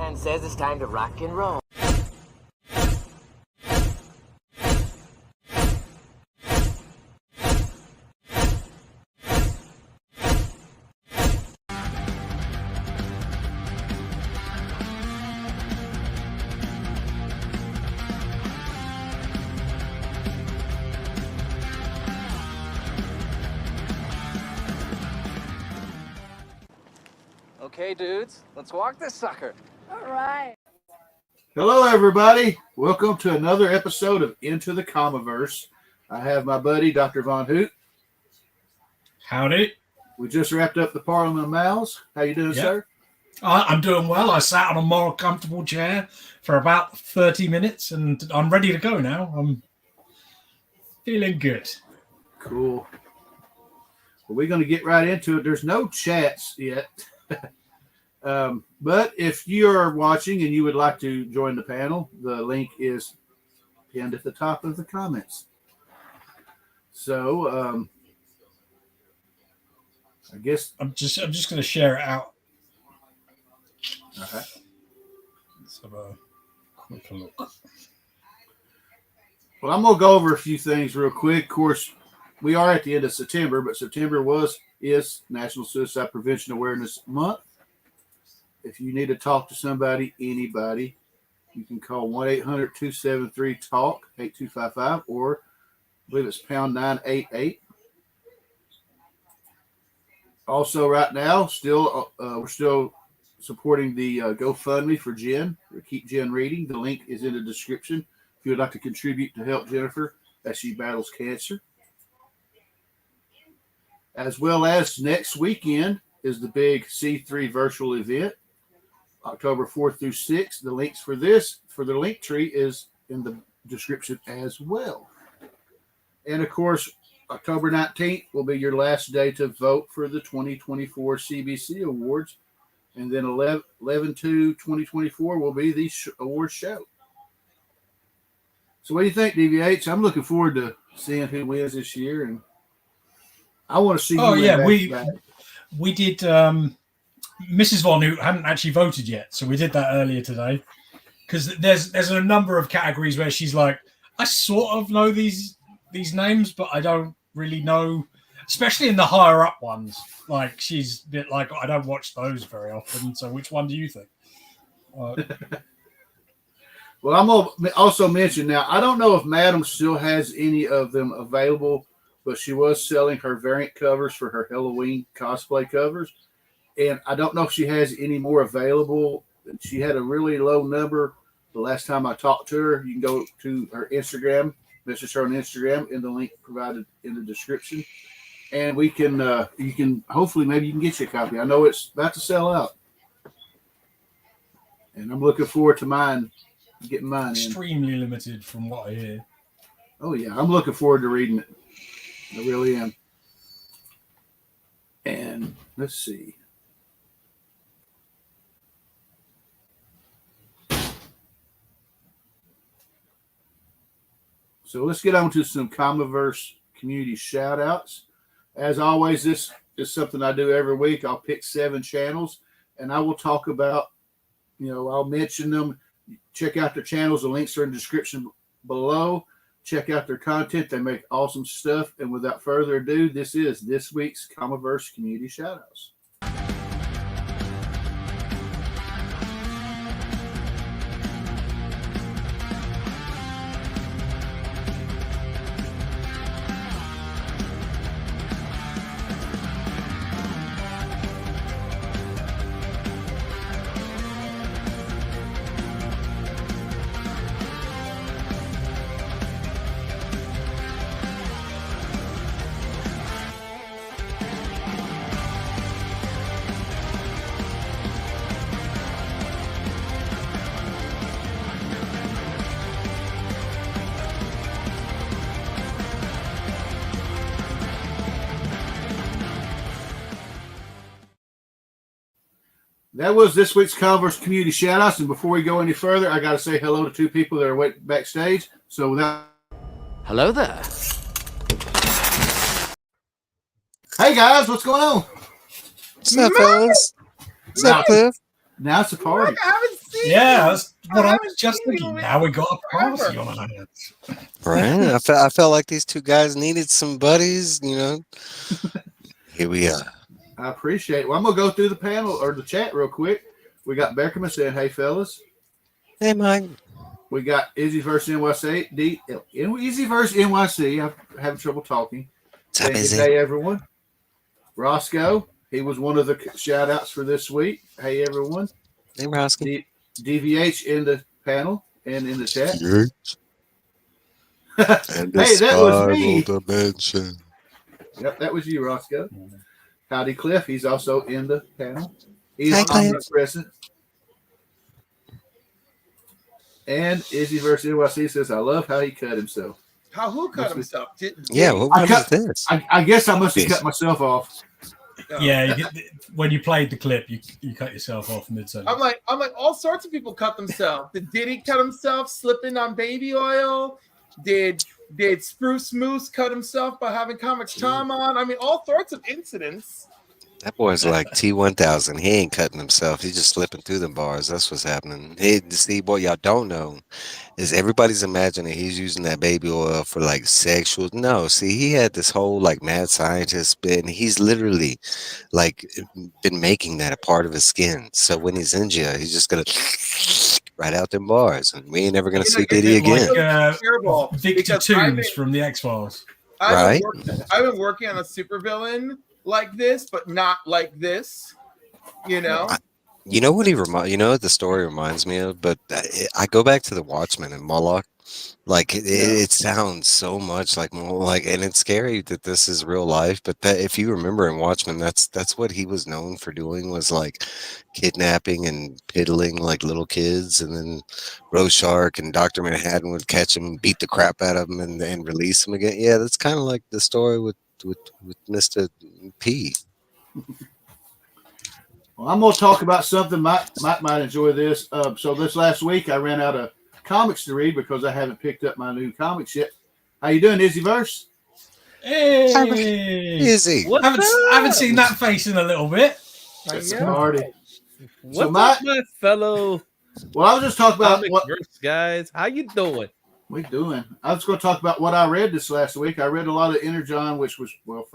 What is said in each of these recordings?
Callahan says it's time to rock and roll. Okay, dudes, let's walk this sucker. All right. Hello, everybody. Welcome to another episode of Into the Comiverse. I have my buddy, Dr. Von Hoot. Howdy. We just wrapped up the Parliament of Mouths. How you doing, sir? I'm doing well. I sat on a more comfortable chair for about 30 minutes, and I'm ready to go now. I'm feeling good. Cool. Well, we're going to get right into it. There's no chats yet. But if you're watching and you would like to join the panel, the link is pinned at the top of the comments. So, I guess I'm just going to share it out. Okay. Let's have a quick look. Well, I'm going to go over a few things real quick. Of course, we are at the end of September, but September is National Suicide Prevention Awareness Month. If you need to talk to somebody, anybody, you can call 1-800-273-TALK, 8255, or I believe it's pound 988. Also, right now, we're still supporting the GoFundMe for Jen, or Keep Jen Reading. The link is in the description if you would like to contribute to help Jennifer as she battles cancer. As well as next weekend is the big C3 virtual event, October 4th through 6th. The links for this, for the link tree, is in the description as well. And of course, October 19th will be your last day to vote for the 2024 CBC Awards. And then 11/2/2024 will be the award show. So what do you think, DVH? I'm looking forward to seeing who wins this year. And I want to see. Oh, yeah, we did. Mrs. Von Hoot hadn't actually voted yet, so we did that earlier today. Because there's a number of categories where she's like, I sort of know these names, but I don't really know, especially in the higher up ones. Like, she's a bit like, I don't watch those very often, so which one do you think? Well, I'm going to also mention now, I don't know if Madam still has any of them available, but she was selling her variant covers for her Halloween cosplay covers. And I don't know if she has any more available. She had a really low number the last time I talked to her. You can go to her Instagram, message her on Instagram in the link provided in the description. And we can, you can, hopefully maybe you can get you a copy. I know it's about to sell out. And I'm looking forward to getting mine Extremely limited from what I hear. Oh, yeah. I'm looking forward to reading it. I really am. And let's see. So let's get on to some Comiverse Community Shoutouts. As always, this is something I do every week. I'll pick 7 channels, and I will talk about, I'll mention them. Check out their channels. The links are in the description below. Check out their content. They make awesome stuff. And without further ado, this is this week's Comiverse Community Shoutouts. That was this week's Comiverse Community Shoutouts. And before we go any further, I got to say hello to 2 people that are waiting backstage. So without... Hello there. Hey, guys, what's going on? What's up, fellas? What's up, Cliff? Now it's a party. I haven't Yeah, that's what I haven't was just seen you thinking. in Now we got a forever. prophecy on our hands. Right? I felt like these two guys needed some buddies, you know. Here we are. I appreciate it. Well, I'm going to go through the panel or the chat real quick. We got Beckerman saying, hey, fellas. Hey, Mike. We got Izzy versus NYC. Izzy versus NYC. I'm having trouble talking. What's up, Saying, Izzy? hey, everyone. Roscoe. He was one of the shout outs for this week. Hey, everyone. Hey, Rosky. DVH in the panel and in the chat. And Hey, that was me. dimension. Yep, that was you, Roscoe. Howdy Cliff. He's also in the panel. He's Hi, Cliff. omnipresent. And Izzy versus NYC says, I love how he cut himself. Who cut himself? Yeah, what was this? I guess I must have cut myself off. Yeah, when you played the clip, you cut yourself off mid-sentence. I'm like, all sorts of people cut themselves. Did Diddy cut himself slipping on baby oil? Did Spruce Moose cut himself by having Comics Tom on? I mean, all sorts of incidents. That boy's like T1000. He ain't cutting himself. He's just slipping through the bars. That's what's happening. Hey, see, what y'all don't know is everybody's imagining he's using that baby oil for like sexual. No, see, he had this whole like mad scientist bit, and he's literally like been making that a part of his skin. So when he's in jail, he's just gonna right out them bars, and we ain't never gonna see Diddy again. Like Terrible. Victor Because I've Toombs from the X-Files. Right? I've been working on a supervillain like this, but not like this. You know. You know what you know what the story reminds me of? But I go back to the Watchmen and Moloch. Like it sounds so much like Moloch, and it's scary that this is real life. But that, if you remember in Watchmen, that's what he was known for doing, was like kidnapping and piddling like little kids, and then Rorschach and Dr. Manhattan would catch him, beat the crap out of him, and release him again. Yeah, that's kind of like the story with Mr. P. Well, I'm going to talk about something. Mike might enjoy this. So this last week, I ran out of comics to read because I haven't picked up my new comics yet. How you doing, Izzyverse? Hey, Izzy. I haven't seen that face in a little bit. It's Marty. What's So up, my fellow Well, I was just talking about what Comiverse guys. How you doing? we doing. I was going to talk about what I read this last week. I read a lot of Energon, which was 4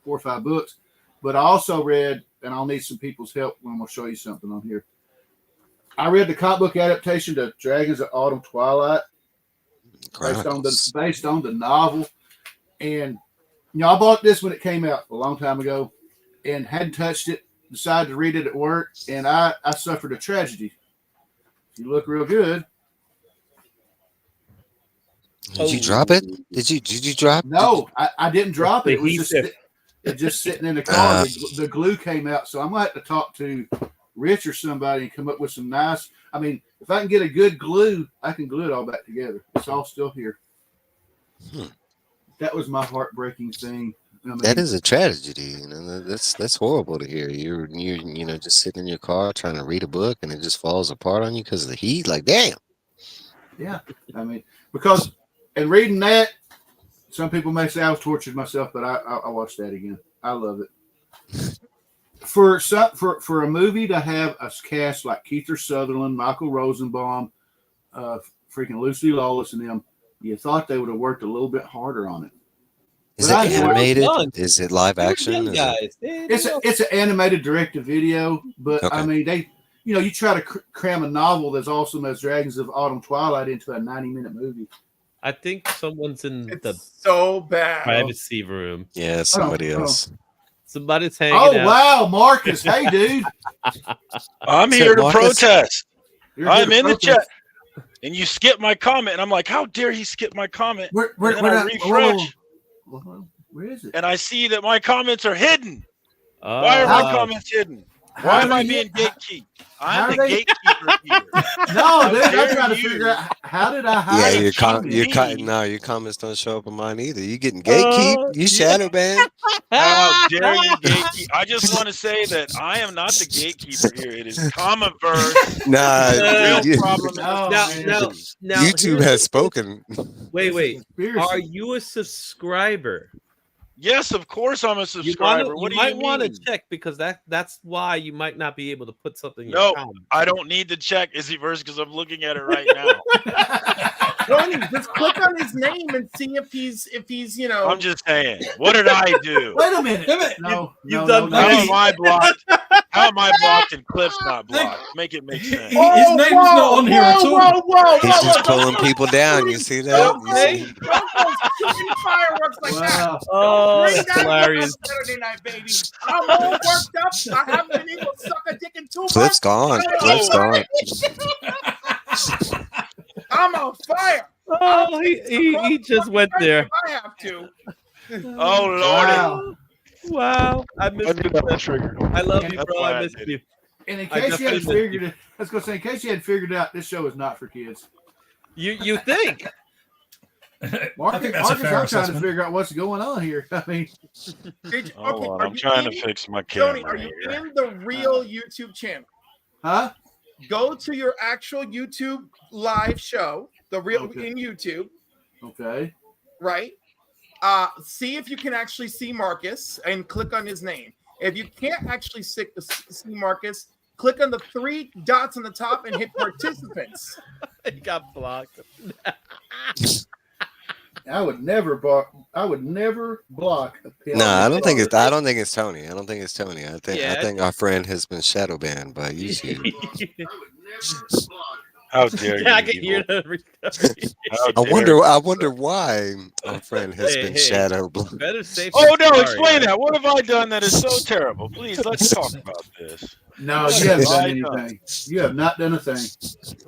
or 5 books, but I also read, and I'll need some people's help when I'm going to show you something on here. I read the comic book adaptation to Dragons of Autumn Twilight, based on the novel. And I bought this when it came out a long time ago, and hadn't touched it. Decided to read it at work, and I suffered a tragedy. You look real good. Did you drop it? Did you drop? No, I didn't drop it. It was Adhesive. just sitting in the car. The glue came out, so I'm gonna have to talk to Rich or somebody and come up with some nice. I mean, if I can get a good glue, I can glue it all back together. It's all still here. That was my heartbreaking thing. I mean, That is a tragedy. You know, that's horrible to hear. You're just sitting in your car trying to read a book, and it just falls apart on you because of the heat. Like, damn. yeah. I mean, because and reading that, some people may say I was tortured myself, but I watched that again. I love it. For a movie to have a cast like Kiefer Sutherland, Michael Rosenbaum, freaking Lucy Lawless, and them, you thought they would have worked a little bit harder on it. Is But it I enjoyed animated? it. Is it live action? Is it- guys. It's an animated direct-to-video, but Okay. I mean they, you try to cram a novel that's awesome as Dragons of Autumn Twilight into a 90-minute movie. I think someone's in It's the so bad. privacy room. Yeah, somebody hold on. else. Somebody's hanging Oh out. wow, Marcus! Hey, dude, I'm What's here up, to Marcus? protest. You're I'm here in to the chat, protest. and you skipped my comment. And I'm like, how dare he skip my comment? We're And then I not, refresh, where is it? and I see that my comments are hidden. Why are my How- comments hidden? how Why am do I you- being gatekeeped? how I'm do the they- gatekeeper here. No, dude, I'm dare trying to you. figure out how did I Yeah, hide your it from you? your comments don't show up on mine either. You getting gatekeep? You shadow ban? How dare you gatekeep? I just want to say that I am not the gatekeeper here. It is Comiverse. Nah, The real you- problem. No, Now, man. now, YouTube here's has the- spoken. Wait. Conspiracy. Are you a subscriber? Yes, of course I'm a subscriber. What do might you want to mean? check because that's why you might not be able to put something in No, your comments. I don't need to check Izzyverse because I'm looking at it right now. Tony, just click on his name and see if he's I'm just saying. What did I do? Wait a minute. Yeah, but No, you've no, done no, How no. am I blocked? How am I blocked and Cliff's not blocked? Make it make sense. His name's not on here at all. Whoa, He's just pulling people down. You see that? You see? Don't go shooting fireworks like that. Wow. Oh, Bring that's that hilarious. up Saturday night, baby. I'm all worked up. I haven't been able to suck a dick in 2 months. Cliff's gone. Cliff's gone. I'm on fire. Oh, he just went there. If I have to. Oh Lord! Wow. Wow, I missed you. trigger. I love you, That's bro. why I I missed did you. And in I case you hadn't definitely- figured it, I was gonna say, in case you hadn't figured it out, this show is not for kids. You think? Marcus, I think that's a I'm fair trying to assessment. figure out what's going on here. I mean, Hold on, are I'm you trying to in- fix my Tony, camera are you here. in the real YouTube channel? huh? Go to your actual YouTube live show, the real Okay. in YouTube, Okay. right? See if you can actually see Marcus and click on his name. If you can't actually see Marcus, click on the 3 dots on the top and hit participants. He got blocked. I would never block. I would never block a pin. No, I don't think it's. I don't think it's Tony. I don't think it's Tony. I think. Yeah, I think our friend has been shadow banned by YouTube. How dare you? Yeah, I can evil. hear the recovery. How I dare wonder. you. I wonder why our friend has Hey, been hey. shadow banned. Better safe. Oh than no! sorry, Explain man. that. What have I done that is so terrible? Please, let's talk about this. No, What you haven't have done I anything. You have not done a thing.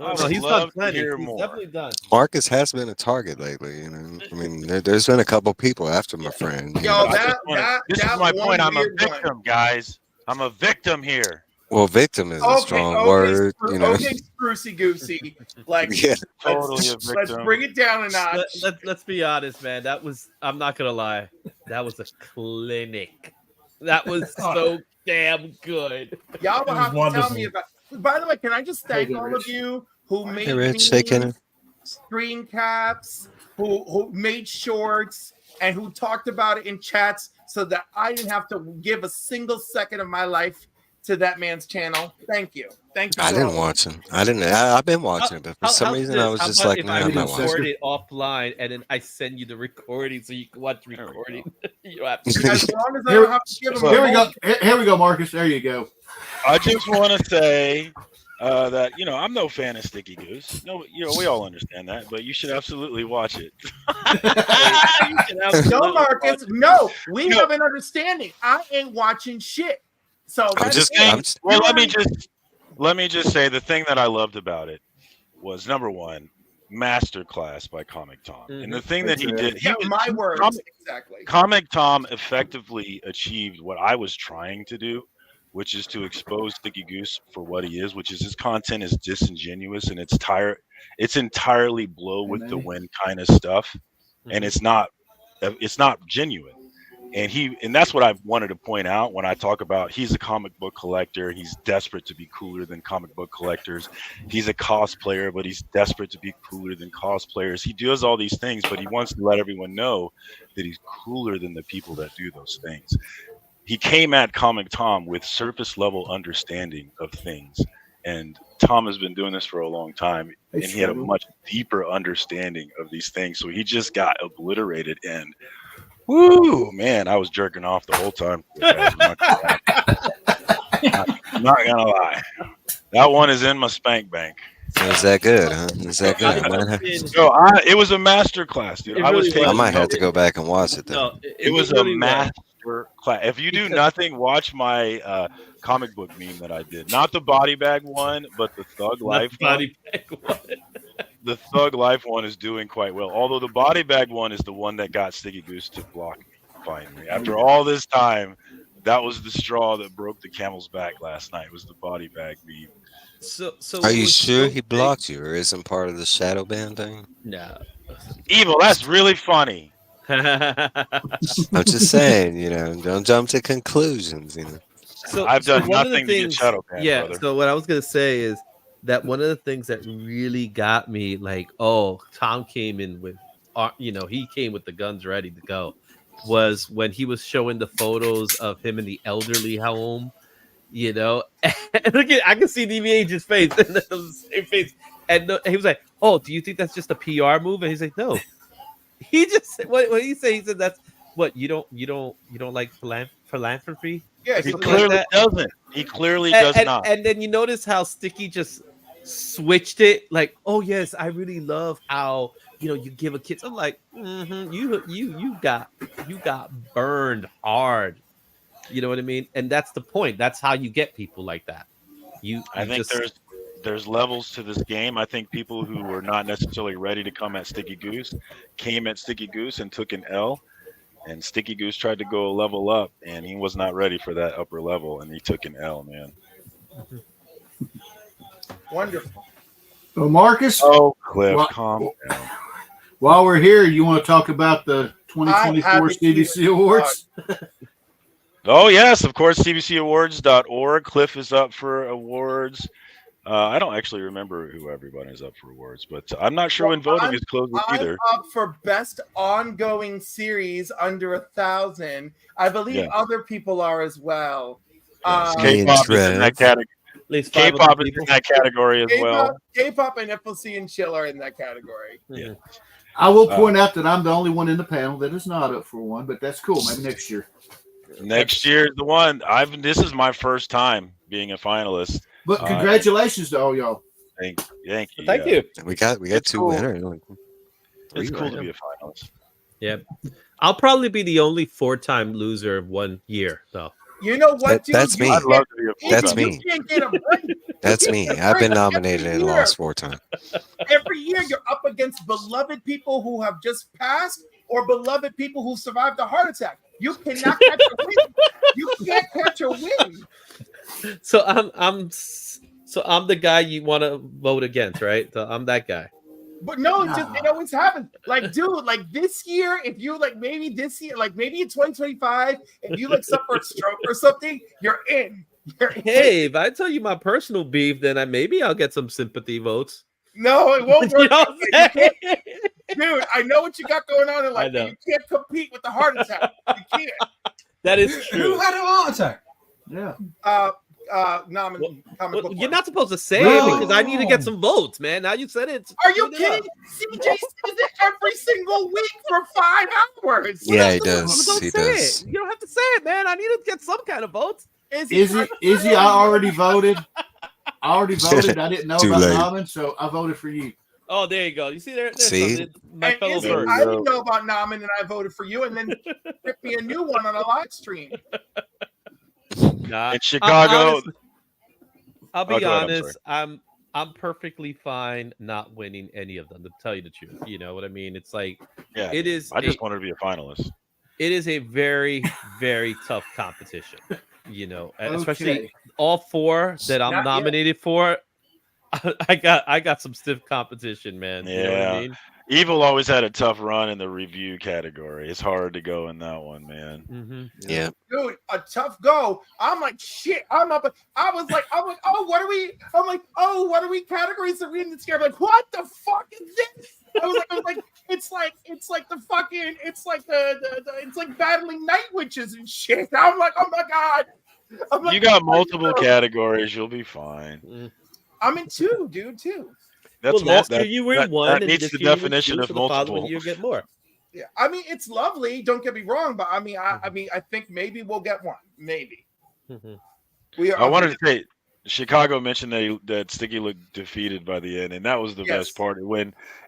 I No, would he's love done to plenty. hear He's more. definitely done. Marcus has been a target lately. You know, I mean, there's been a couple people after my friend. you Yo, know. I just wanna- this is my point. I'm a weird one. victim, guys. I'm a victim here. Well, victim is a strong word. You know. Okay, sprucey goosey. Like, Yeah. Totally a let's victim. bring it down a notch. Let's be honest, man. That was, I'm not gonna lie, that was a clinic. That was so damn good. Y'all will It was have to tell wonderful. me about. By the way, can I just thank Hey, all Rich. of you who made Hey, Rich, shaking memes, screen caps, who made shorts, and who talked about it in chats, so that I didn't have to give a single second of my life to that man's channel. Thank you. Thank you. I for didn't all. watch him. I didn't. I've been watching it, but for some How's reason this? I was How just about like, if nah, I I'm not watching. record it offline and then I send you the recording so you can watch the There we recording. You don't have to. As long as I Here- don't have to give him Here we a go. Here we go, Marcus. There you go. I just want to say that I'm no fan of Sticky Goose. No, we all understand that, but you should absolutely watch it. You can absolutely No, Marcus. No, we No. have an understanding. I ain't watching shit. So I'm that's just. it. I'm just Well, let me just say the thing that I loved about it was number one, masterclass by Comic Tom, and the thing that he did, Yeah, my words. Exactly. Comic Tom effectively achieved what I was trying to do, which is to expose Sticky Goose for what he is, which is his content is disingenuous and it's entirely blow with the wind kind of stuff, and it's not genuine. And that's what I wanted to point out when I talk about he's a comic book collector. He's desperate to be cooler than comic book collectors. He's a cosplayer, but he's desperate to be cooler than cosplayers. He does all these things, but he wants to let everyone know that he's cooler than the people that do those things. He came at Comic Tom with surface level understanding of things. And Tom has been doing this for a long time, and he had a much deeper understanding of these things. So he just got obliterated, and woo, man, I was jerking off the whole time. I'm not gonna lie. That one is in my spank bank. Is that good? Huh? Is that good? No, it was a master class, dude. It I was really taking I might have notes. to go back and watch it. Then. No, It was really a was. master class. If you do nothing, watch my comic book meme that I did. Not the body bag one, but the Thug Not Life one. body bag one. The Thug Life one is doing quite well. Although the body bag one is the one that got Sticky Goose to block me finally. After all this time, that was the straw that broke the camel's back last night. Was the body bag meme. So Are it you was sure so he big- blocked you, or isn't part of the shadow ban thing? No. Evil. That's really funny. I'm just saying, don't jump to conclusions. So I've done one of the nothing to get shadow banned, Yeah. brother. So what I was gonna say is that one of the things that really got me, like, oh, Tom came in with, he came with the guns ready to go, was when he was showing the photos of him in the elderly home, you know. And look at, I can see DVH's face and the same face. And he was like, "Oh, do you think that's just a PR move?" And he's like, "No." He just said, what he said? He said, "That's what you don't like philanthropy." Yeah, He something like clearly that. doesn't. He clearly does not. And then you notice how Sticky just switched it, like, "Oh yes, I really love how you give a kid." I'm like, you got burned hard. You know what I mean? And that's the point. That's how you get people like that. I think there's levels to this game. I think people who were not necessarily ready to come at Sticky Goose came at Sticky Goose and took an L. And Sticky Goose tried to go a level up, and he was not ready for that upper level, and he took an L, man. Wonderful. So Marcus, Cliff, Well- calm down. while we're here, you want to talk about the 2024 CDC Awards? Oh, yes, of course, cbcawards.org. Cliff is up for awards. I don't actually remember who everyone is up for awards, but I'm not sure when voting is closing either. I'm up for best ongoing series under 1,000. I believe other people are as well. K-pop is in that category. At least K-pop is in that category as well. K-pop and FLC and Chill are in that category. Yeah. I will point out that I'm the only one in the panel that is not up for one, but that's cool. Maybe next year. Next year, the one this is my first time being a finalist. But congratulations to all y'all. Thank you. Thank you. We got two cool. winners. It's cool to be a finalist. Yeah, I'll probably be the only 4-time loser of 1 year, though. You know what, dude? That's me. I'd love to be a That's full-time. me. You can't get a break. That's me. I've been nominated and lost 4 times. Every year you're up against beloved people who have just passed or beloved people who survived a heart attack. You cannot catch a win. You can't catch a win. So I'm the guy you want to vote against, right? So I'm that guy. But no, it always happens. Like, dude, like this year, if you like maybe this year, like maybe in 2025, if you like suffer a stroke or something, you're in. Hey, if I tell you my personal beef, then maybe I'll get some sympathy votes. No, it won't You work. know what I'm saying? Dude, I know what you got going on in life. know. You can't compete with the heart attack. You can't. That is Who true. had a heart attack? Yeah. You're not supposed to say No. it because I need to get some votes, man. Now you said it. Are you kidding? CJ says it every single week for 5 hours. Yeah, he Don't does. He say does. it. You don't have to say it, man. I need to get some kind of votes. Izzy, I already voted. I didn't know Too about late. Naman, so I voted for you. Oh, there you go. You see there? See? something. My And fellow Izzy, bird. I didn't know about Naman and I voted for you, and then rip me a new one on a live stream. Nah, In Chicago, I'll be Oh, go ahead, I'm honest. I'm perfectly fine not winning any of them. To tell you the truth, you know what I mean. It's like yeah, it is. I just wanted to be a finalist. It is a very, very tough competition. You know, and Okay. especially all 4 that I'm Not yet. nominated for. I got some stiff competition, man. You know what I Yeah. mean? Evil always had a tough run in the review category. It's hard to go in that one, man. Mm-hmm. Yeah. Dude, a tough go. I'm like, shit. I'm up. I was like, oh, what are we? I'm like, oh, what are we categories are we in this year? I'm like, what the fuck is this? I was like, it's like the fucking, it's like it's like battling night witches and shit. I'm like, oh my god. I'm like, You got multiple categories. You'll be fine. I'm in 2, dude. 2. That's Well, last that, year you were in that, 1, that and meets this the year you were definition 2, of so the following multiple. year you get more. Yeah, I mean, it's lovely. Don't get me wrong, but I mean, I think maybe we'll get one. Maybe. Mm-hmm. We are. I wanted to say, Chicago mentioned that Sticky looked defeated by the end, and that was the Yes. best part.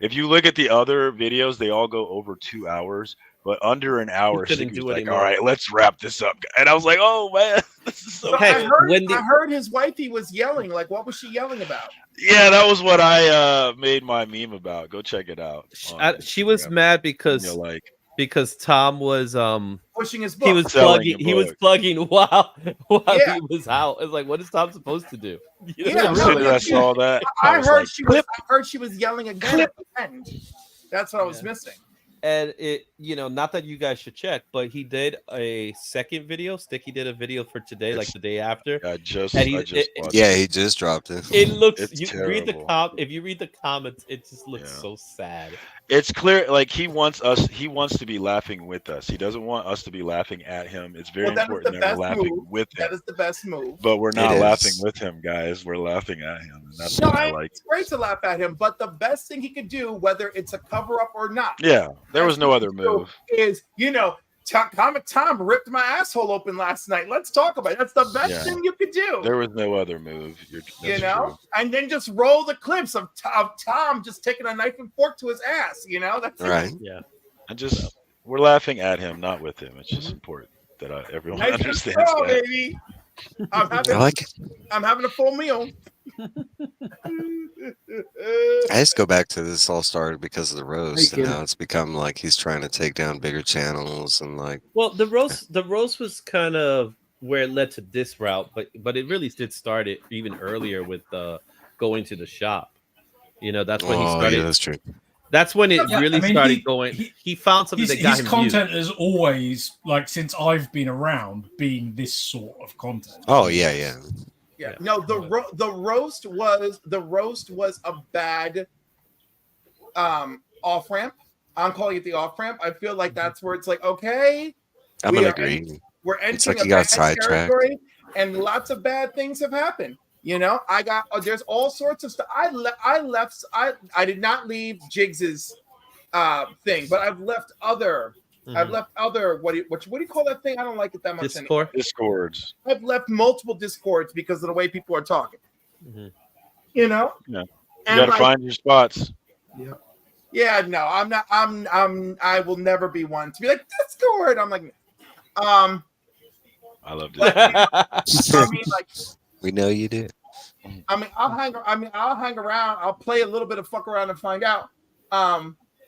If you look at the other videos, they all go over 2 hours, but under an hour, couldn't Sticky do was like, anymore. "All right, let's wrap this up." And I was like, "Oh man, this is so." So Hey, good." I heard his wifey was yelling. Like, what was she yelling about? Yeah, that was what I made my meme about. Go check it out. on She was Instagram. mad because You'll like. Tom was Pushing his book. he was Selling plugging a he was book. plugging while Yeah. he was out. It's like, what is Tom supposed to do? You know? Yeah, As no, soon as I saw that, I was heard like, she was. I heard she was yelling again at the end. That's what I was Yeah. missing. And it not that you guys should check, but he did a second video. Sticky did a video for today, like the day after. I just And watched Yeah, it. he just dropped it. It looks. It's You read the terrible. if you read the comments, it just looks Yeah. so sad. It's clear, like he wants to be laughing with us. He doesn't want us to be laughing at him. It's very That is important the that best we're laughing move. with him. That is the best move. But we're not It laughing is. with him, guys. We're laughing at him, and that's No, what I like. it's great to laugh at him, but the best thing he could do, whether it's a cover up or not, Yeah, there was best no thing other he could do move. Is Comic Tom ripped my asshole open last night. Let's talk about it. That's the best Yeah. thing you could do. There was no other move. That's true. And then just roll the clips of Tom just taking a knife and fork to his ass. That's Right. Yeah. And just we're laughing at him, not with him. It's just important that everyone Nice and understands strong, that. baby. I'm I like it. having a full meal. I just go back to this all started because of the roast, Hey, and Kim. now it's become like he's trying to take down bigger channels and like. Well, the roast was kind of where it led to this route, but it really did start it even earlier with going to the shop. That's when he Oh started. yeah, that's true. That's when it Yeah, really I mean, started going. He found something that got His him content views. has always, like, since I've been around, been this sort of content. Oh yeah, yeah. Yeah. No, the roast was a bad off ramp. I'm calling it the off ramp. I feel like that's where it's like, okay, I'm we gonna are agree. we're It's entering like a he got bad sidetracked. territory, and lots of bad things have happened. There's all sorts of stuff. I did not leave Jiggs's thing, but I've left other. I've left other what do you call that thing? I don't like it that much anymore. Discords. I've left multiple discords because of the way people are talking. Mhm. Yeah. And You gotta like, find your spots. yeah, no, I'm not. I will never be one to be like Discord. I'm like, I loved it. I mean, like, We know you did. I'll hang around. I'll play a little bit of fuck around and find out.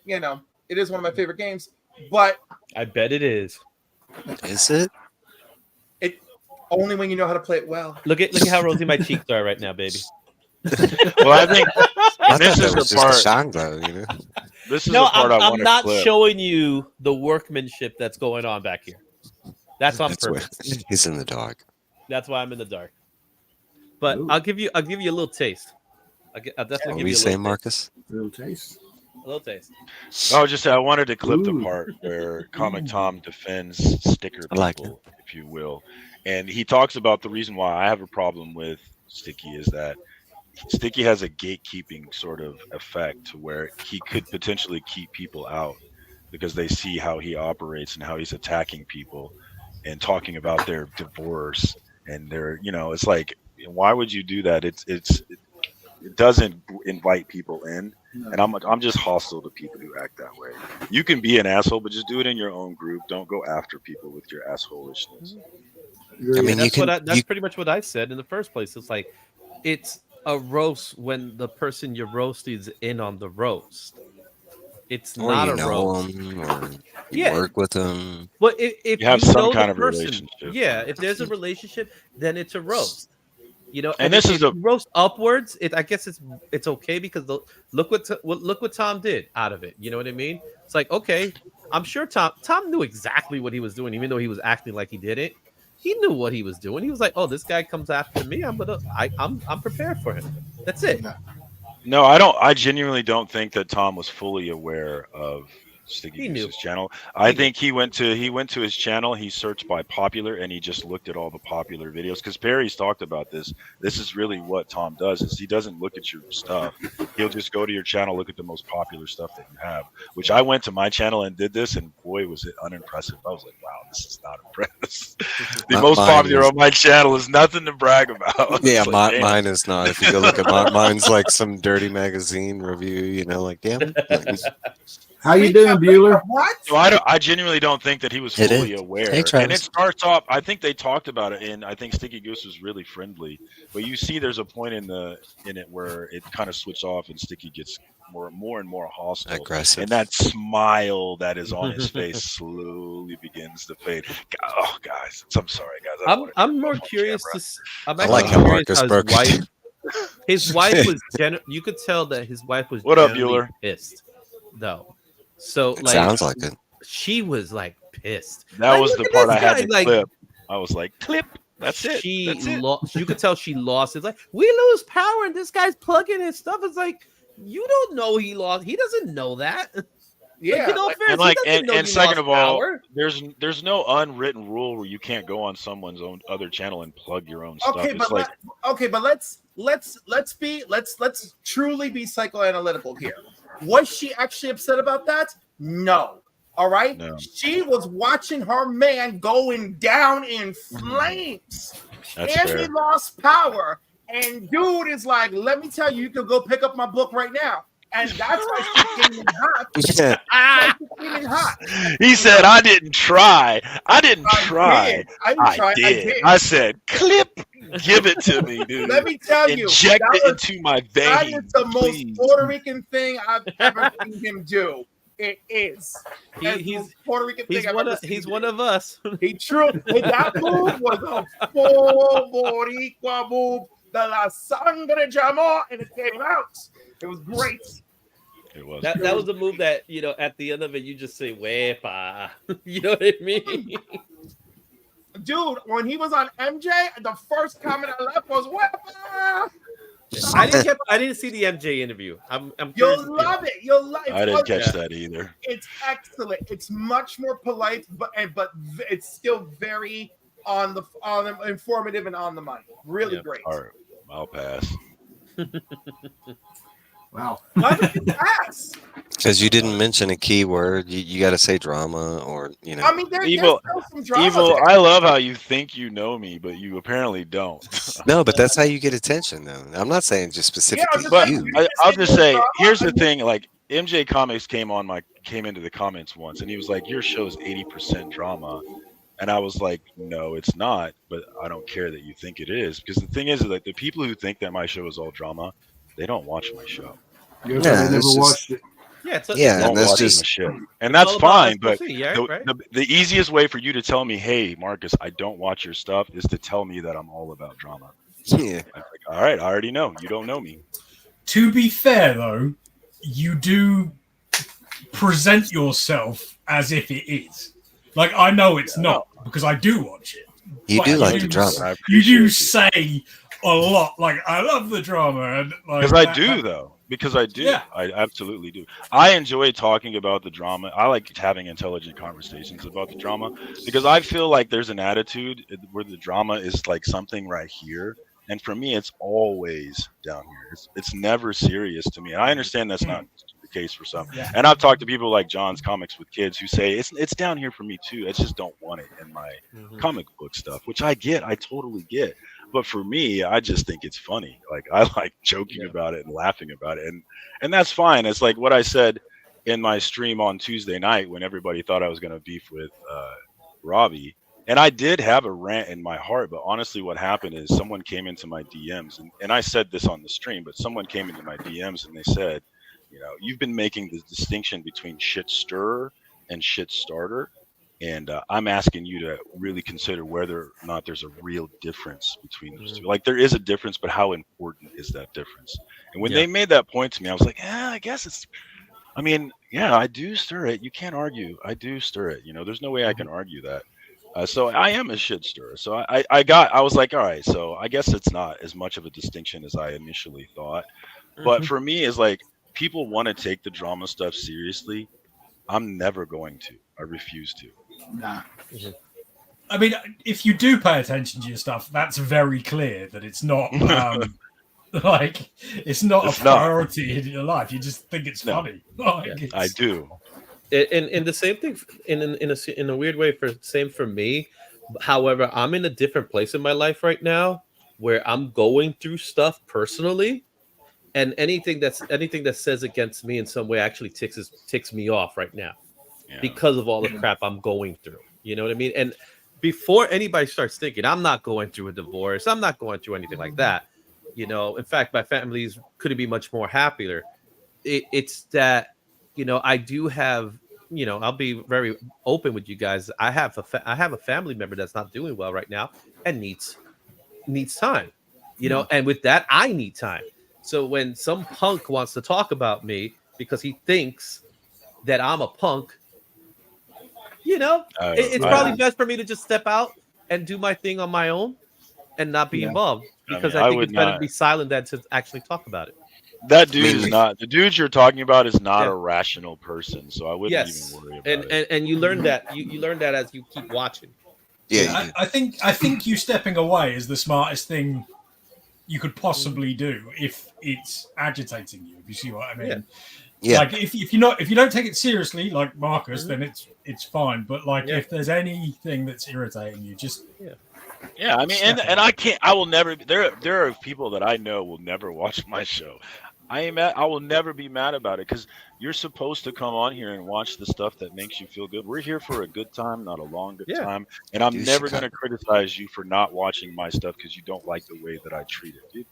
It is one of my favorite games, but I bet it is. Is it? only when you know how to play it well. Look at how rosy my cheeks are right now, baby. Well, I think I this thought is that was the just part. a shine glow. This is No, the part I I'm want to not clip. showing you the workmanship that's going on back here. That's on That's where purpose. he's in the dark. That's why I'm in the dark. But Ooh. I'll give you a little taste. I'll definitely What give were you you a saying, little Marcus? Little taste. A little taste. I was just saying, I wanted to clip the Ooh. part where Comic Tom defends sticker I like people, if you will. And he talks about the reason why I have a problem with Sticky is that Sticky has a gatekeeping sort of effect to where he could potentially keep people out because they see how he operates and how he's attacking people and talking about their divorce and it's like, why would you do that? It doesn't invite people in. No. And I'm just hostile to people who act that way. You can be an asshole, but just do it in your own group. Don't go after people with your assholishness. I mean, That's you pretty much what I said in the first place. It's like it's a roast when the person you're roasting is in on the roast. It's or not you a know roast. him, or you Yeah. work with him. Well, if You have you some know kind the of person, relationship. yeah. If there's a relationship, then it's a roast. And this if is you a- roast upwards. I guess it's okay because look what Tom did out of it. You know what I mean? It's like, okay, I'm sure Tom knew exactly what he was doing, even though he was acting like he didn't. He knew what he was doing. He was like, oh, this guy comes after me. I'm prepared for him. That's it. No, I don't. I genuinely don't think that Tom was fully aware of Sticky He knew. Goose's channel. I think he went to his channel. He searched by popular, and he just looked at all the popular videos. Because Perry's talked about this. This is really what Tom does. Is he doesn't look at your stuff. He'll just go to your channel, look at the most popular stuff that you have. Which I went to my channel and did this, and boy, was it unimpressive. I was like, wow, this is not impressive. The Not most mine popular is- on my channel is nothing to brag about. Yeah, It's like, damn. mine is not. If you go look at mine's like some dirty magazine review, like damn. How you doing, Bueller? What? So I genuinely don't think that he was It fully is. aware. Hey, And Travis. it starts off. I think they talked about it, and I think Sticky Goose was really friendly. But you see, there's a point in it where it kind of switched off, and Sticky gets more and more hostile. Aggressive. And that smile that is on his face slowly begins to fade. Oh, guys, I'm sorry, guys. I don't wanna I'm turn more off on curious camera. I'm I actually like how curious Marcus how broke it. his wife was you could tell that his wife was What up, genuinely Bueller? pissed though. So It like sounds like it. she was like pissed. That Like, was look the at part this I had guy, to like, clip. I was like, clip. That's it. She That's it. lost. You could tell she lost. It's like, we lose power, and this guy's plugging his stuff. It's like, you don't know he lost. He doesn't know that. Yeah, Like, in all like- fairness, And like, he doesn't know and you second lost of all, power. there's no unwritten rule where you can't go on someone's own other channel and plug your own stuff. Okay, It's but like, let's truly be psychoanalytical here. Was she actually upset about that? No. All right. No. She was watching her man going down in flames, That's and fair. he lost power. And dude is like, "Let me tell you, you can go pick up my book right now." And that's why she came in hot. Yeah. That's why she came in hot. He said, "I didn't try. I didn't try. I didn't try. I did. I said, clip. Give it to me, dude. Let me tell you, Inject that it was- into my that veins. is the please. most Puerto Rican thing I've ever seen him do. It is. That's the He's most Puerto Rican thing I've ever seen he's him one do. of us. He true. That move was a full Boricua move. De la sangre llamó, and it came out. It was great. It was. That was the move that, you know, at the end of it, you just say, "Wepa." You know what I mean? Dude, when he was on MJ, the first comment I left was, "Wepa." I didn't see the MJ interview. I'm You'll love it. You'll love it. I didn't catch that either. It's excellent. It's much more polite, but it's still very on the informative and on the money. Really Yeah. great. All right, I'll pass. Wow. Why did you pass? Because you didn't mention a key word. You got to say drama, or you know. I mean, there's Evil- still some drama Evil, there. I love how you think you know me, but you apparently don't. No, but that's how you get attention, though. I'm not saying just specifically just But like you. I'll just say, drama. here's the thing: like MJ Comics came into the comments once, and he was like, "Your show's 80% drama," and I was like, "No, it's not." But I don't care that you think it is, because the thing is that the people who think that my show is all drama, they don't watch my show. You Yeah, never it's just- watched it. Yeah, it's Yeah, Don't and that's watch just my shit, and that's all about fine. But SPC, yeah, the, right? the easiest way for you to tell me, "Hey, Marcus, I don't watch your stuff," is to tell me that I'm all about drama. yeah. I'm like, all right, I already know. You don't know me. To be fair, though, you do present yourself as if it is. Like, I know it's not because I do watch it. You But do like the I drama. You appreciate do it. say a lot. Like, I love the drama, and like Because I that- do, that- though. Because I do. Yeah. I absolutely do. I enjoy talking about the drama. I like having intelligent conversations about the drama because I feel like there's an attitude where the drama is like something right here. And for me, it's always down here. It's never serious to me. And I understand that's not the case for some. Yeah. And I've talked to people like John's Comics with Kids who say it's down here for me too. I just don't want it in my comic book stuff, which I get. I totally get. But for me, I just think it's funny. Like I like joking about it and laughing about it, and that's fine. It's like what I said in my stream on Tuesday night when everybody thought I was going to beef with Robbie, and I did have a rant in my heart. But honestly, what happened is someone came into my DMs, and I said this on the stream, but someone came into my DMs and they said, you know, you've been making the distinction between shit stirrer and shit starter. And I'm asking you to really consider whether or not there's a real difference between those two. Like there is a difference, but how important is that difference? And when they made that point to me, I was like, I guess it's. I mean, yeah, I do stir it. You can't argue. I do stir it. You know, there's no way I can argue that. So I am a shit stirrer. So I was like, all right. So I guess it's not as much of a distinction as I initially thought. But for me, it's like people want to take the drama stuff seriously. I'm never going to. I refuse to. Nah. I mean, if you do pay attention to your stuff, that's very clear that it's not like it's not a priority in your life. You just think it's funny. Like, I do. And the same thing in a weird way same for me. However, I'm in a different place in my life right now where I'm going through stuff personally, and anything that says against me in some way actually ticks me off right now. Because of all the crap I'm going through. You know what I mean? And before anybody starts thinking, I'm not going through a divorce, I'm not going through anything like that. You know, in fact, my family's couldn't be much more happier. It's that, you know, I do have, you know, I'll be very open with you guys. I have a family member that's not doing well right now and needs time, you know, and with that, I need time. So when some punk wants to talk about me because he thinks that I'm a punk, You know, it's I- probably best for me to just step out and do my thing on my own and not be involved, because I I think would it's better to not. be silent than to actually talk about it. That dude mean, is not the dude you're talking about is not Yeah. a rational person, so I wouldn't Yes, even worry about it. and you learn that you learn that as you keep watching. yeah, you I think you stepping away is the smartest thing you could possibly do if it's agitating you. If you see what I mean. Yeah. Like if you don't take it seriously, like Marcus, then it's fine. But like if there's anything that's irritating you, just Yeah, I mean, and I can't. I will never. There are people that I know will never watch my show. I will never be mad about it because you're supposed to come on here and watch the stuff that makes you feel good. We're here for a good time, not a long good time. And I'm Dude, never Chicago. going to criticize you for not watching my stuff because you don't like the way that I treat it, dude.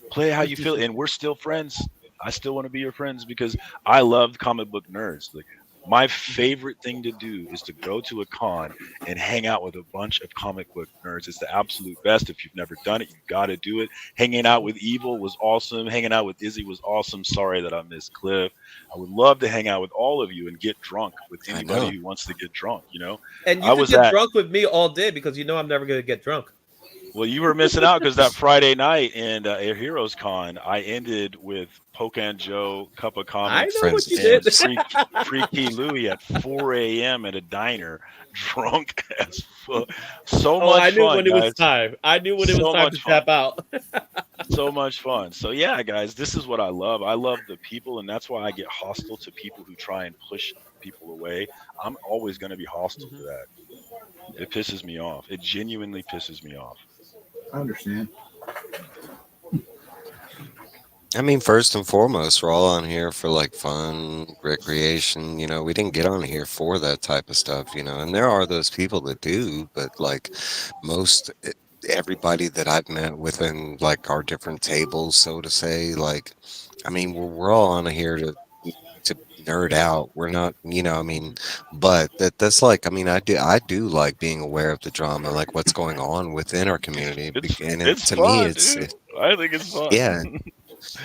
Play how you feel, and we're still friends. I still want to be your friends because I love comic book nerds. Like, my favorite thing to do is to go to a con and hang out with a bunch of comic book nerds. It's the absolute best. If you've never done it, you got to do it. Hanging out with Evil was awesome. Hanging out with Izzy was awesome. Sorry that I missed Cliff. I would love to hang out with all of you and get drunk with anybody who wants to get drunk, you know? And you can get drunk with me all day because you know I'm never going to get drunk. Well, you were missing out because that Friday night in Air Heroes Con, I ended with Pocan Joe, Cup of Comics, I know what you did. Freaky Louie at 4 a.m. at a diner, drunk as fuck. So much fun. I knew when it was guys. time. I knew when it was time to tap out. So much fun. So yeah, guys, this is what I love. I love the people, and that's why I get hostile to people who try and push people away. I'm always going to be hostile to that. It pisses me off. It genuinely pisses me off. I understand. I mean, first and foremost, we're all on here for like fun, recreation. You know, we didn't get on here for that type of stuff, you know, and there are those people that do, but like everybody that I've met within like our different tables, so to say, like, I mean, we're all on here to nerd out. We're not, you know, I mean, but that's like, I mean, I do like being aware of the drama, like what's going on within our community. It's to fun, me, it's dude. I think it's fun. Yeah.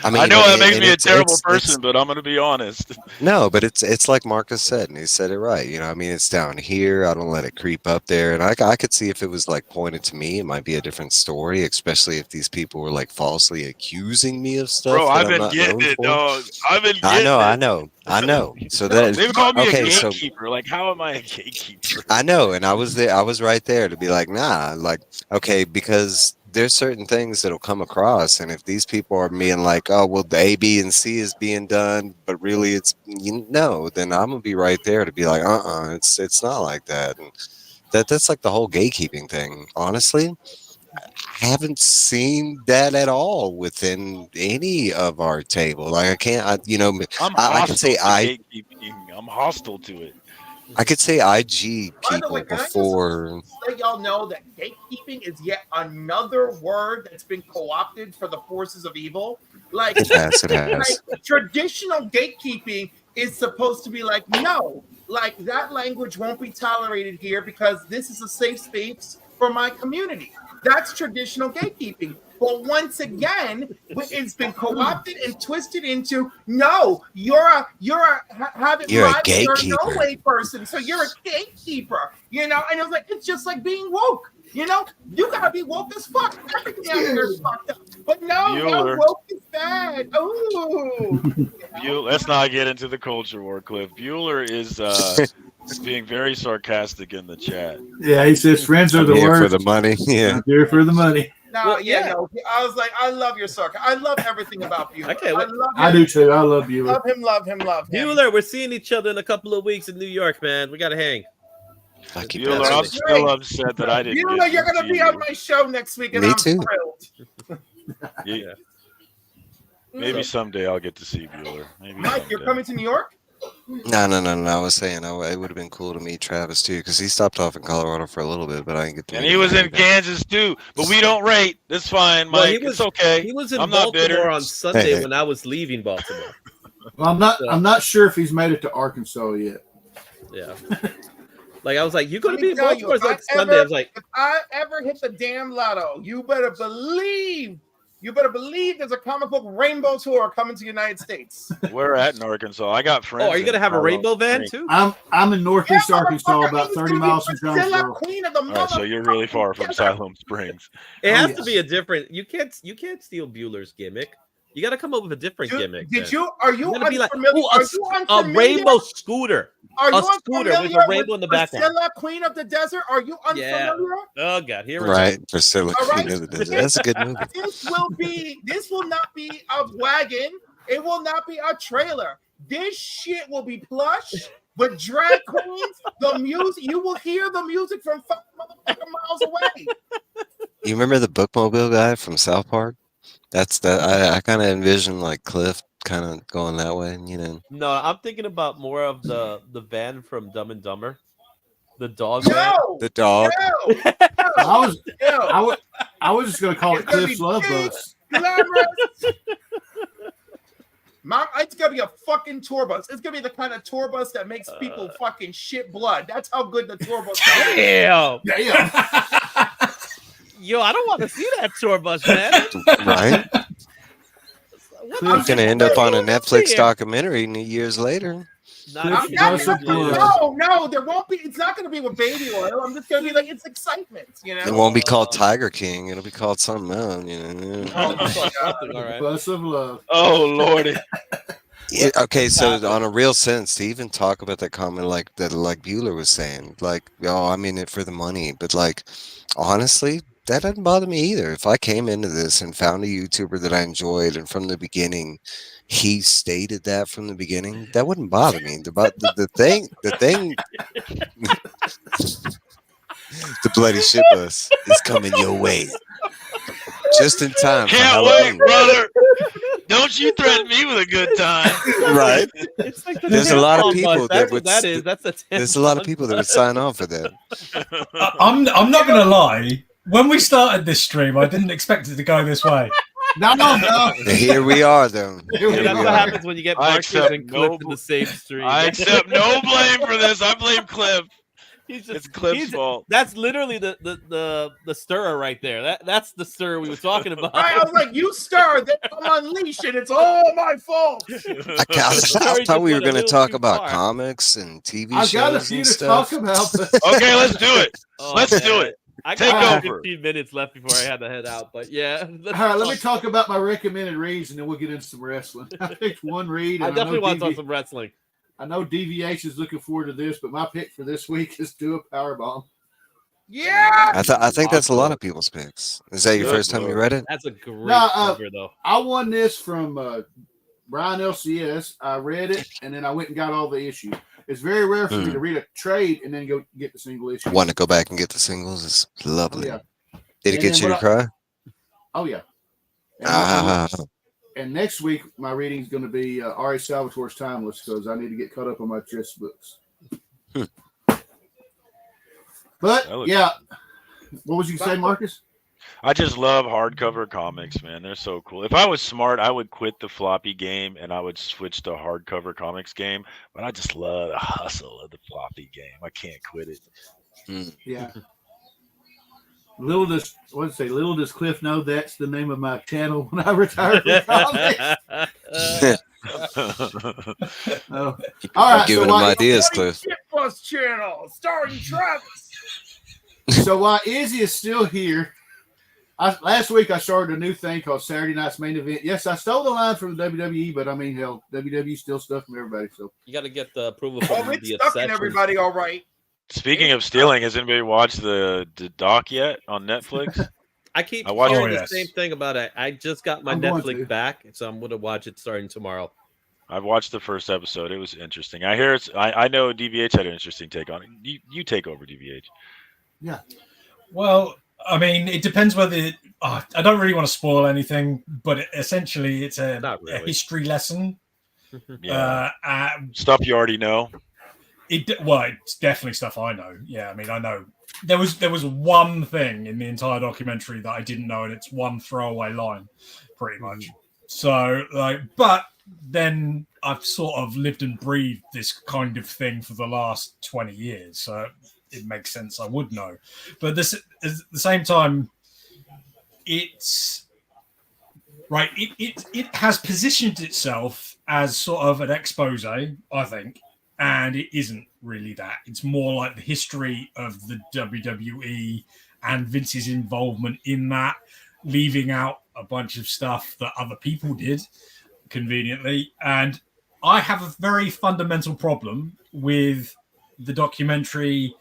I mean, I know that makes me a it's terrible person, but I'm going to be honest. No, but it's like Marcus said, and he said it right. You know, I mean, it's down here. I don't let it creep up there. And I could see if it was like pointed to me, it might be a different story, especially if these people were like falsely accusing me of stuff. Bro, that I've I'm been not getting known it, for. dog. I've been getting I know. So that they've called me a okay, gatekeeper. Like, how am I a gatekeeper? I know, and I was there. I was right there to be like, nah, like, okay, because there's certain things that'll come across, and if these people are being like, oh, well, the A, B, and C is being done, but really it's then I'm gonna be right there to be like, it's not like that, and that's like the whole gatekeeping thing. Honestly, I haven't seen that at all within any of our table. Like, I can't, I can say I'm hostile to it. I could say IG By the people way, can I just before. let y'all know that gatekeeping is yet another word that's been co-opted for the forces of evil. Like, It has. like traditional gatekeeping is supposed to be like, no, like that language won't be tolerated here because this is a safe space for my community. That's traditional gatekeeping. But once again, it's been co-opted and twisted into no, you're a gatekeeper. no way person, so you're a gatekeeper, you know. And it was like it's just like being woke, you know. You gotta be woke as fuck. Everything out here is fucked up. But no, woke is bad. Ooh. Let's not get into the culture war, Cliff. Bueller is being very sarcastic in the chat. Yeah, he says friends are the here worst. for the money. Yeah, I'm here for the money. No, no. I was like, I love your sarcasm. I love everything about Bueller. Okay, I do too. I love you. Love him. Bueller, we're seeing each other in a couple of weeks in New York, man. We gotta hang. Bueller, I'm still upset that I didn't. Bueller, you're gonna be on my show next week, and Me I'm too. thrilled. Yeah. Maybe someday I'll get to see Bueller. Maybe Mike, you're someday. coming to New York? No. I was saying it would have been cool to meet Travis too, because he stopped off in Colorado for a little bit, but I didn't get to. And meet he him was in back. Kansas too, but we don't rate. That's fine, Mike. It's okay. He was in I'm not bitter. Baltimore on Sunday when I was leaving Baltimore. Well, I'm not sure if he's made it to Arkansas yet. Yeah. Like I was like, you're gonna Let be me in tell you, Baltimore. It's like Sunday. I was like, if I ever hit the damn lotto, you better believe You better believe there's a comic book rainbow tour coming to the United States. We're at in Arkansas. I got friends. Oh, are you gonna have a rainbow van too? I'm in Northeast Arkansas, motherfucker, about he's 30 gonna be miles from Priscilla, Jonesboro. Queen of the All right, so you're really far from Siloam Springs. It Oh, has yes. to be a different. You can't steal Bueller's gimmick. You got to come up with a different gimmick. Did man. you? Are you It's gonna be like, unfamiliar? ooh, Are you a unfamiliar? rainbow scooter. Are a you scooter with unfamiliar a rainbow in the background. Priscilla, Queen of the Desert? Are you Yeah. unfamiliar? Oh god, here we Right, Priscilla All Queen right. of the Desert. That's a good movie. This will not be a wagon. It will not be a trailer. This shit will be plush with drag queens. The music, you will hear the music from 5 motherfucking miles away. You remember the bookmobile guy from South Park? That's the I kind of envision like Cliff kind of going that way, you know. No, I'm thinking about more of the van from Dumb and Dumber, the dog van. No, The dog. no, I was just gonna call it It's gonna Cliff's be Love big. Bus. glamorous. It's gonna be a fucking tour bus. It's gonna be the kind of tour bus that makes people fucking shit blood. That's how good the tour bus is. Damn. Damn. Yo, I don't want to see that tour bus, man. Right? What You're the- gonna end up on a what Netflix here? documentary years later. Not- No, there won't be. It's not gonna be with baby oil. I'm just gonna be like, it's excitement, you know. It won't be called Tiger King. It'll be called something else, you know. All right. Bus of love. Oh Lordy. Yeah, okay, so on a real sense, to even talk about that comment like that, like Bueller was saying, like, oh, I'm in it for the money, but like, honestly, that doesn't bother me either. If I came into this and found a YouTuber that I enjoyed, and from the beginning, he stated that from the beginning, that wouldn't bother me. The thing, the bloody shit bus is coming your way, just in time for Can't wait, Halloween. brother. Don't you threaten me with a good time. Right? It's like the There's a lot of tampon people bus. that That's would. what that is. That's a There's a lot of tampon people that would bus. sign on for that. I'm not going to lie. When we started this stream, I didn't expect it to go this way. No. And here we are, though. Here we That's are. what happens when you get I Marcus accept and Cliff no in the same stream. I accept no blame for this. I blame Cliff. He's just, It's Cliff's he's- fault. That's literally the stirrer right there. That's the stirrer we were talking about. I was like, you stirred, then I'm unleashed, and it's all my fault. I thought we were going to little talk too about far. comics and TV I've got a shows few and to stuff. talk about. But Okay, let's do it. Oh, Let's do man. it. I Take got over. 15 minutes left before I had to head out, but yeah. all right, let me talk about my recommended reads, and then we'll get into some wrestling. I picked one read. I And definitely want to know talk some wrestling. I know DVH is looking forward to this, but my pick for this week is Do a Powerbomb. Yeah. I think that's a lot of people's picks. Is that your Good first time you Lord. read it? That's a great No, cover, though. I won this from Brian LCS. I read it, and then I went and got all the issues. It's very rare for me to read a trade and then go get the single issue. Want to go back and get the singles? It's lovely. Oh, yeah. Did it And get then you to what cry? Oh, yeah. And, Ah, and next week, my reading is going to be Ari Salvatore's Timeless because I need to get caught up on my chess books. But, That looks- yeah. What was you say, Marcus? I just love hardcover comics, man. They're so cool. If I was smart, I would quit the floppy game and I would switch to hardcover comics game. But I just love the hustle of the floppy game. I can't quit it. Yeah. Little does Cliff know that's the name of my channel when I retire from comics. Oh. All right, giving him while- ideas, Cliff. Shit Bus channel starring Travis. So while Izzy is still here, last week I started a new thing called Saturday Night's Main Event. Yes, I stole the line from the WWE, but I mean, hell, WWE still stuff from everybody. So You got to get the approval Oh, from it's the stuck in obsession. everybody, all right. Speaking of stealing, has anybody watched the doc yet on Netflix? I keep I watched- hearing Oh, the yes. same thing about it. I just got my I'm going Netflix to. back, so I'm going to watch it starting tomorrow. I've watched the first episode. It was interesting. I hear it's. I know DVH had an interesting take on it. You take over DVH. Well, I mean, it depends whether I don't really want to spoil anything, but essentially, it's a Not really. history lesson. Yeah, Uh, stuff you already know. it's definitely stuff I know. Yeah, I mean, I know there was one thing in the entire documentary that I didn't know, and it's one throwaway line, pretty much. So, but then I've sort of lived and breathed this kind of thing for the last 20 years, so it makes sense I would know. But this, at the same time, it's right? It has positioned itself as sort of an expose, I think, and it isn't really that. It's more like the history of the WWE and Vince's involvement in that, leaving out a bunch of stuff that other people did conveniently. And I have a very fundamental problem with the documentary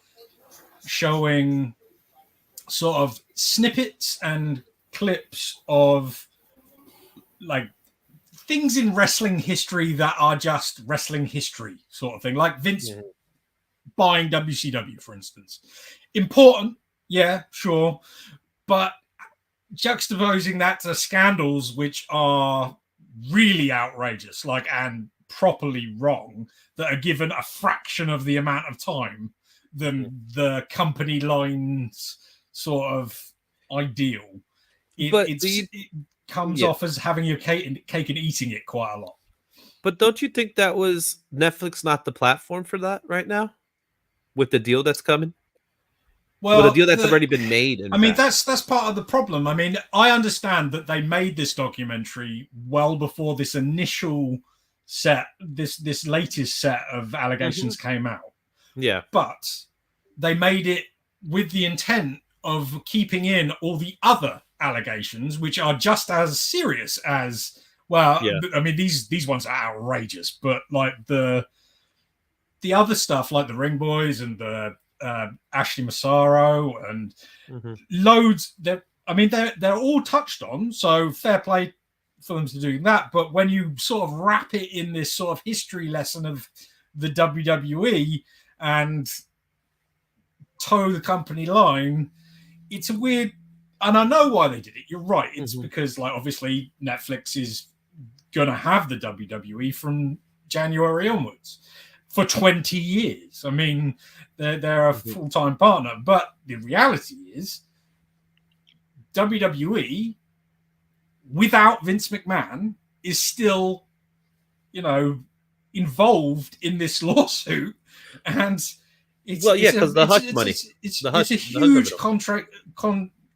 showing sort of snippets and clips of like things in wrestling history that are just wrestling history sort of thing, like Vince buying WCW, for instance. Important, yeah, sure, but juxtaposing that to scandals which are really outrageous, like, and properly wrong, that are given a fraction of the amount of time than the company lines sort of ideal. It comes off as having your cake and eating it quite a lot. But don't you think that was Netflix not the platform for that right now, with the deal that's coming? Well, with a deal that's already been made. I mean, that's part of the problem. I mean, I understand that they made this documentary well before this initial set, this latest set of allegations came out. Yeah, but they made it with the intent of keeping in all the other allegations, which are just as serious as, well, I mean, these ones are outrageous, but like the other stuff, like the Ring Boys and the Ashley Massaro and loads, they're all touched on, so fair play for them to do that. But when you sort of wrap it in this sort of history lesson of the WWE and toe the company line, it's a weird, and I know why they did it. You're right. It's because, like, obviously Netflix is going to have the WWE from January onwards for 20 years. I mean, they're a full-time partner, but the reality is WWE without Vince McMahon is still, involved in this lawsuit, and it's because the hush money. It's a huge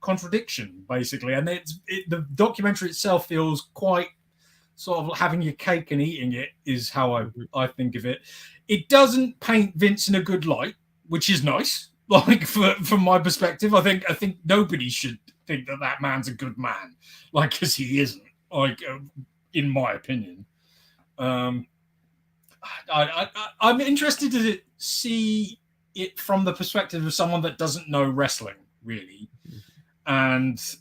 contradiction, basically, and the documentary itself feels quite sort of having your cake and eating it is how I think of it. It doesn't paint Vince in a good light, which is nice. Like, from my perspective, I think nobody should think that man's a good man, like, because he isn't. Like, in my opinion, I'm interested to see it from the perspective of someone that doesn't know wrestling really, and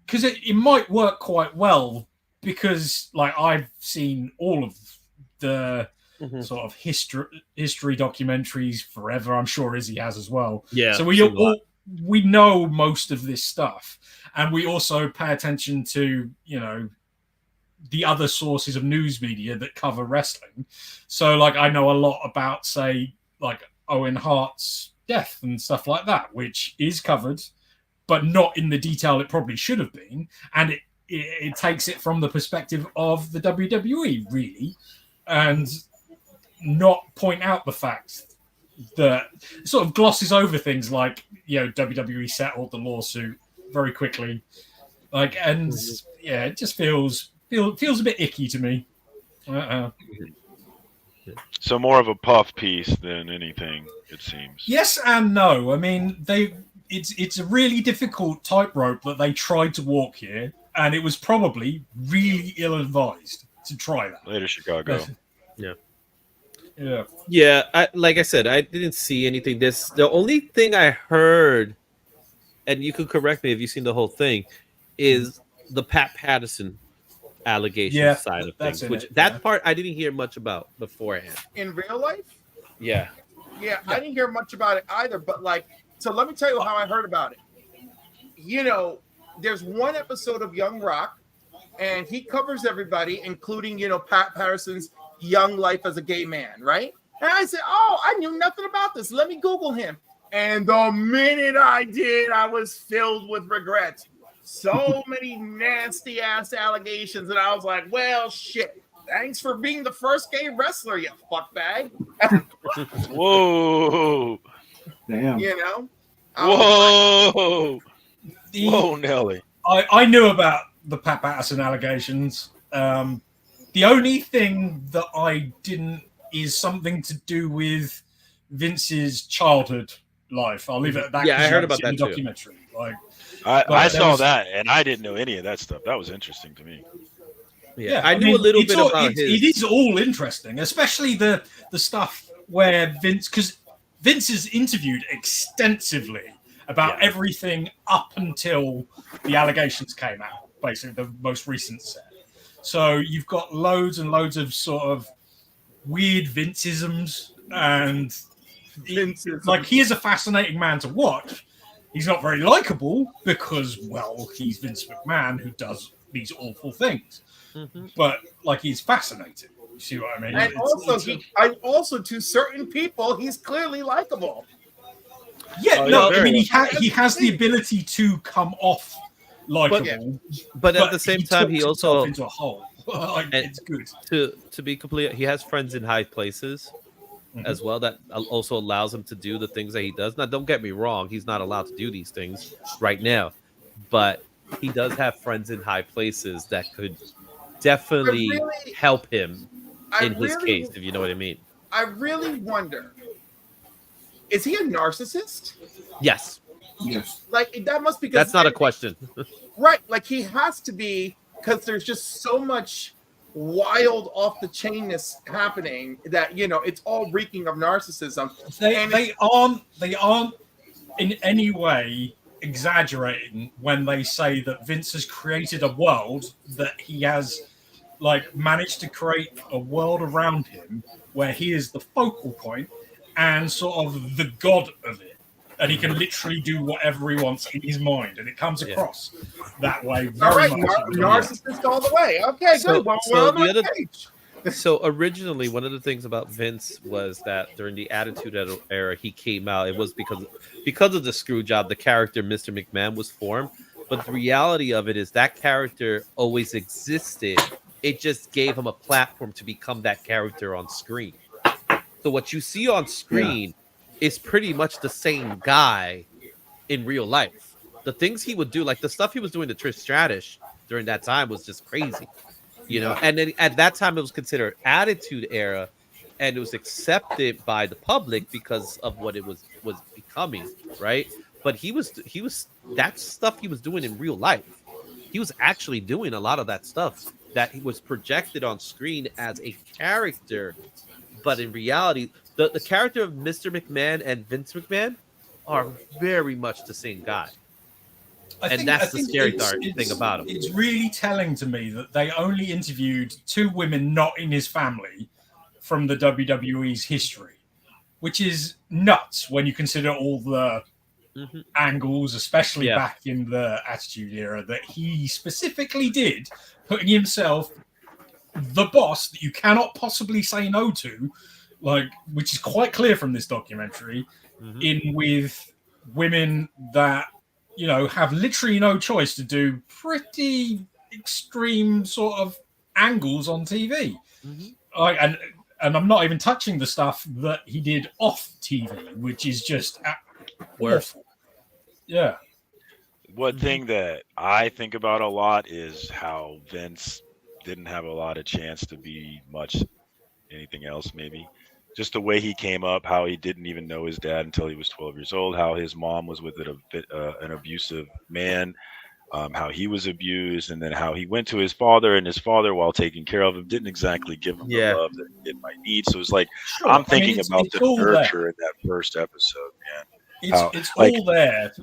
because it might work quite well, because like I've seen all of the sort of history documentaries forever. I'm sure Izzy has as well. Yeah. So we know most of this stuff, and we also pay attention to the other sources of news media that cover wrestling. So like I know a lot about, say, like Owen Hart's death and stuff like that, which is covered, but not in the detail it probably should have been, and it takes it from the perspective of the WWE really, and not point out the fact that it sort of glosses over things like WWE settled the lawsuit very quickly, like, and it just feels a bit icky to me. So more of a puff piece than anything, it seems. Yes and no. I mean, it's a really difficult tightrope that they tried to walk here, and it was probably really ill-advised to try that. Later, Chicago. Yeah. Like I said, I didn't see anything. The only thing I heard, and you could correct me if you've seen the whole thing, is the Pat Patterson allegation side of things. Part I didn't hear much about beforehand. In real life? Yeah. I didn't hear much about it either. But so let me tell you how I heard about it. There's one episode of Young Rock, and he covers everybody, including Pat Patterson's young life as a gay man, right? And I said, I knew nothing about this. Let me Google him. And the minute I did, I was filled with regret. So many nasty ass allegations, and I was like, well, shit. Thanks for being the first gay wrestler, you fuckbag. Whoa. Damn. Whoa. Whoa, Nelly. I knew about the Pat Patterson allegations. The only thing that I didn't is something to do with Vince's childhood life. I'll leave it at that. Yeah, I 'cause you heard haven't about seen that the too. documentary. Like, I there saw was- that, and I didn't know any of that stuff. That was interesting to me. Yeah, I knew a little bit about his. It is all interesting, especially the stuff where because Vince is interviewed extensively about everything up until the allegations came out, basically the most recent set. So you've got loads and loads of sort of weird Vinceisms, and like he is a fascinating man to watch. He's not very likable because, well, he's Vince McMahon who does these awful things. But like he's fascinating. You see what I mean? And also to certain people, he's clearly likable. Yeah, Oh, no, yeah, I mean very he has the ability to come off likable, but at the same time, he talks also himself into a hole. Like, and it's good. To be complete. He has friends in high places as well that also allows him to do the things that he does. Now, don't get me wrong; he's not allowed to do these things right now, but he does have friends in high places that could definitely help him in his case, if you know what I mean. I really wonder, is he a narcissist? Yes. Yes. Like, that must be... That's not a question. Right. Like, he has to be, because there's just so much wild off-the-chainness happening that, you know, it's all reeking of narcissism. They aren't in any way exaggerating when they say that Vince has created a world that he has like managed to create a world around him where he is the focal point and sort of the god of it, and he can literally do whatever he wants in his mind, and it comes across that way very much. Narcissist all the way. Okay, good. Well, we're on the page. So originally, one of the things about Vince was that during the Attitude Era, he came out. It was because of the screw job, the character Mr. McMahon was formed. But the reality of it is that character always existed. It just gave him a platform to become that character on screen. So what you see on screen is pretty much the same guy in real life. The things he would do, like the stuff he was doing to Trish Stratus during that time, was just crazy. You know, and then at that time it was considered Attitude Era, and it was accepted by the public because of what it was becoming, right? But he was that stuff he was doing in real life. He was actually doing a lot of that stuff that he was projected on screen as a character, but in reality, the character of Mr. McMahon and Vince McMahon are very much the same guy. And that's the scary thing about him. It's really telling to me that they only interviewed two women not in his family from the WWE's history, which is nuts when you consider all the angles, especially back in the Attitude Era, that he specifically did, putting himself, the boss that you cannot possibly say no to, like, which is quite clear from this documentary, in with women that, you know, have literally no choice to do pretty extreme sort of angles on TV. And I'm not even touching the stuff that he did off TV, which is just awful. Yeah. One thing that I think about a lot is how Vince didn't have a lot of chance to be much anything else, maybe. Just the way he came up, how he didn't even know his dad until he was 12 years old, how his mom was with an abusive man, how he was abused, and then how he went to his father, and his father, while taking care of him, didn't exactly give him the love that he might need. So it's like, I'm thinking about the nurture in that first episode, man. It's all there.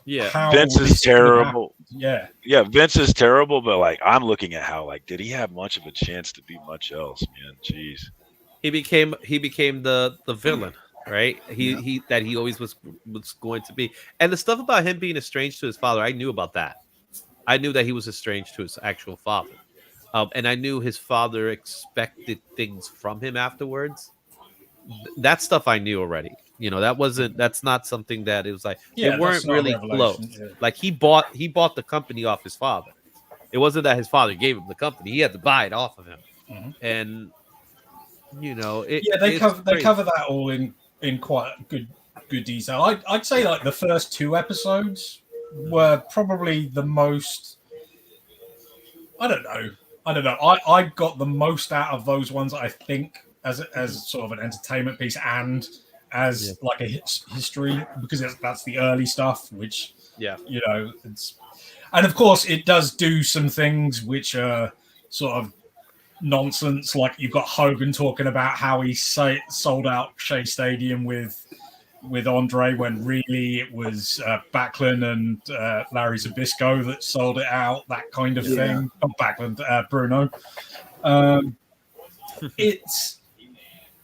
Yeah, Vince is terrible. Yeah, Vince is terrible, but like I'm looking at how like did he have much of a chance to be much else, man? Jeez. He became the villain, right? He always was going to be. And the stuff about him being estranged to his father, I knew about that. I knew that he was estranged to his actual father, and I knew his father expected things from him afterwards. That stuff I knew already. You know, that's not something that it was like they weren't really close. Yeah. Like he bought the company off his father. It wasn't that his father gave him the company; he had to buy it off of him. And you know, they cover that all in quite good detail. I'd say like the first two episodes were probably the most I don't know. I got the most out of those ones, I think, as sort of an entertainment piece and as like a history, because that's the early stuff, which it's, and of course it does do some things which are sort of nonsense, like you've got Hogan talking about how he sold out Shea Stadium with Andre when really it was Backlund and Larry Zbyszko that sold it out, that kind of thing. Not Backlund, Bruno.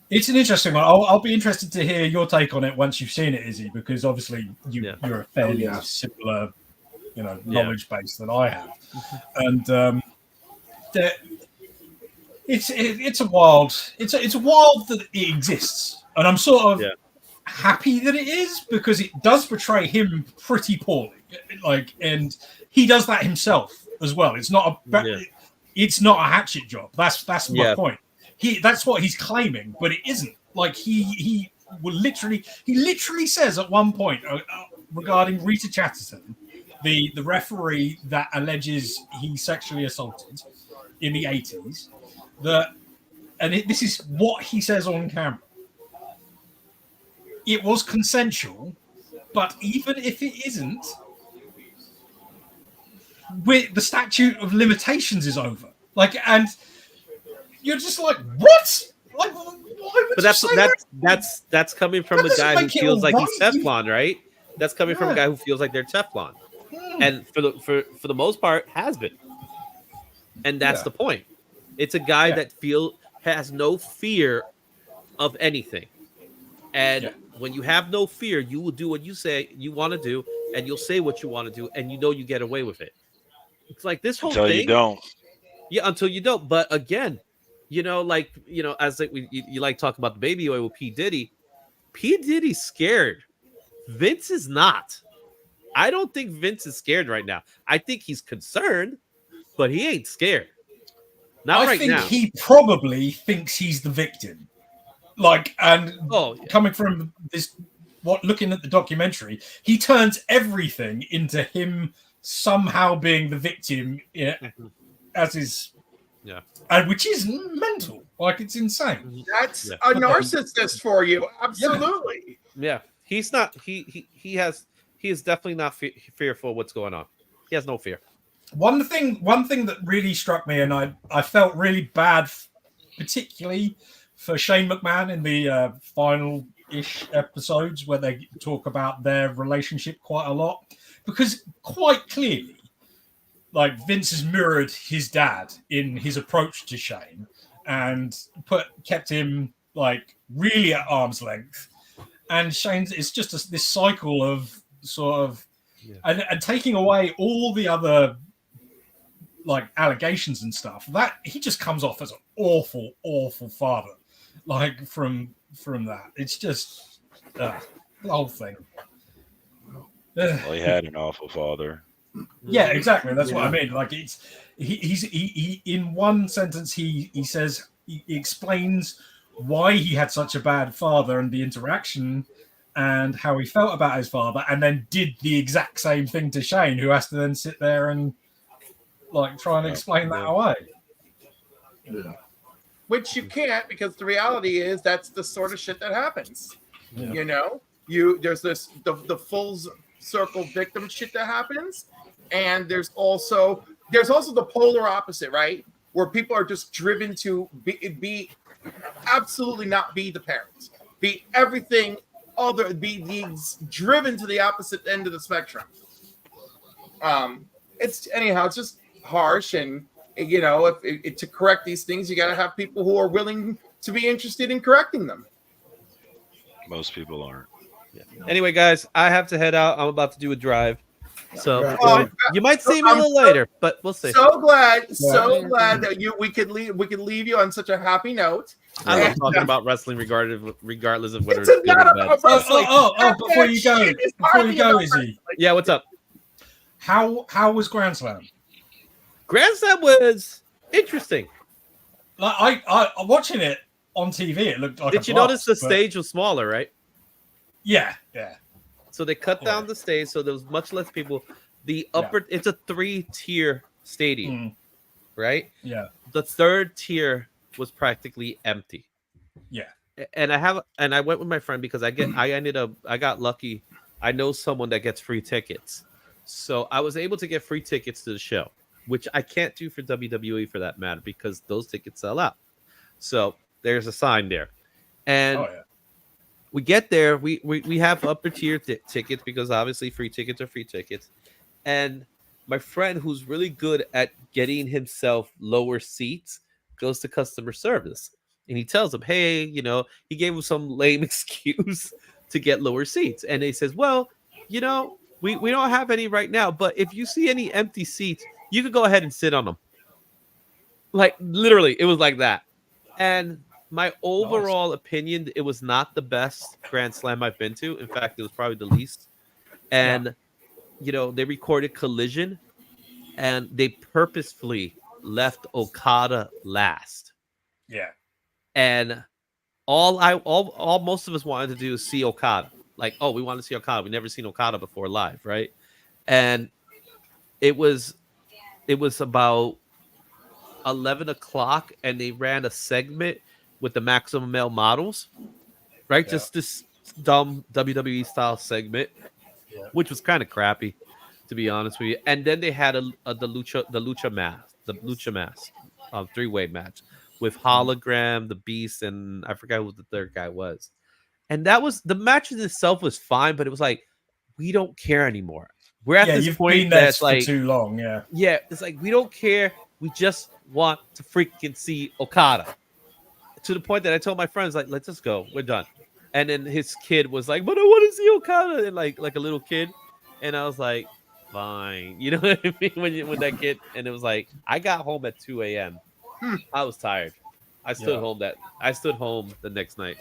It's an interesting one. I'll be interested to hear your take on it once you've seen it, Izzy, because obviously you're a fairly similar, knowledge base that I have, and it's a wild that it exists, and I'm sort of happy that it is, because it does portray him pretty poorly, and he does that himself as well. It's not a hatchet job. That's my point. That's what he's claiming, but it isn't. Like he literally says at one point regarding Rita Chatterton, the referee that alleges he sexually assaulted in the 80s, this is what he says on camera. It was consensual, but even if it isn't, the statute of limitations is over. And you're just like, what? Like, why would that's coming from a guy who feels like he's Teflon, right? That's coming from a guy who feels like they're Teflon, and for the most part has been, and that's the point. It's a guy that has no fear of anything, and when you have no fear, you will do what you say you want to do, and you'll say what you want to do, and you get away with it. It's like this whole until thing. You don't. Yeah, until you don't. But again, as you like talking about the baby oil with P. Diddy. P. Diddy's scared. Vince is not. I don't think Vince is scared right now. I think he's concerned, but he ain't scared. I think he probably thinks he's the victim. Coming from this, looking at the documentary, he turns everything into him somehow being the victim, as his, and which is mental. It's insane. That's a narcissist for you. Absolutely. Yeah, he's not. He is definitely not fearful of what's going on. He has no fear. One thing that really struck me, and I felt really bad, particularly for Shane McMahon in the final-ish episodes where they talk about their relationship quite a lot, because quite clearly, Vince has mirrored his dad in his approach to Shane and kept him really at arm's length. And Shane's it's just this cycle of sort of and taking away all the other allegations and stuff, that he just comes off as an awful father. From that, it's just the whole thing. Well, he had an awful father. Yeah, exactly. That's what I mean. He in one sentence he says he explains why he had such a bad father and the interaction and how he felt about his father, and then did the exact same thing to Shane, who has to then sit there and try and explain that away. Yeah. Which you can't, because the reality is that's the sort of shit that happens. Yeah. There's the full circle victim shit that happens, and there's also the polar opposite, right? Where people are just driven to be absolutely not be the parents, be everything other, be driven to the opposite end of the spectrum. It's just harsh, and if to correct these things, you got to have people who are willing to be interested in correcting them. Most people aren't. Yeah. Anyway, guys, I have to head out. I'm about to do a drive, so you might see me a little later, but we'll see. So glad that we could leave you on such a happy note. I love talking about wrestling, regardless of whether it's not about wrestling. Before you go, Izzy. Yeah, what's up? How was Grand Slam? Grand Slam was interesting. I watching it on TV, it looked like. Did you notice the stage was smaller, right? Yeah. So they cut down the stage, so there was much less people. The upper, it's a 3-tier stadium. right? Yeah. The third tier was practically empty. Yeah. And I went with my friend because I got lucky. I know someone that gets free tickets. So I was able to get free tickets to the show, which I can't do for WWE for that matter because those tickets sell out. So there's a sign there. And we get there, we have upper tier tickets because obviously free tickets are free tickets. And my friend, who's really good at getting himself lower seats, goes to customer service. And he tells them, hey, he gave him some lame excuse to get lower seats. And he says, well, we don't have any right now, but if you see any empty seats, you could go ahead and sit on them. Like, literally, it was like that. And my overall opinion, it was not the best Grand Slam I've been to. In fact, it was probably the least. And, they recorded Collision, and they purposefully left Okada last. Yeah. And all most of us wanted to do is see Okada. Like, oh, we want to see Okada. We've never seen Okada before live, right? And it was about 11 o'clock, and they ran a segment with the Maximum Male Models, right? Yeah. Just this dumb WWE style segment, which was kind of crappy, to be honest with you. And then they had the lucha mask, three-way match with Hologram, the Beast, and I forgot who the third guy was. And that was the match in itself was fine, but it was like, we don't care anymore. We're at this point that's like too long. Yeah. Yeah. It's like, we don't care. We just want to freaking see Okada, to the point that I told my friends, like, let's just go. We're done. And then his kid was like, but I want to see Okada. And like a little kid. And I was like, fine. You know what I mean? When that kid, and it was like, I got home at 2 a.m. I was tired. I stood home the next day.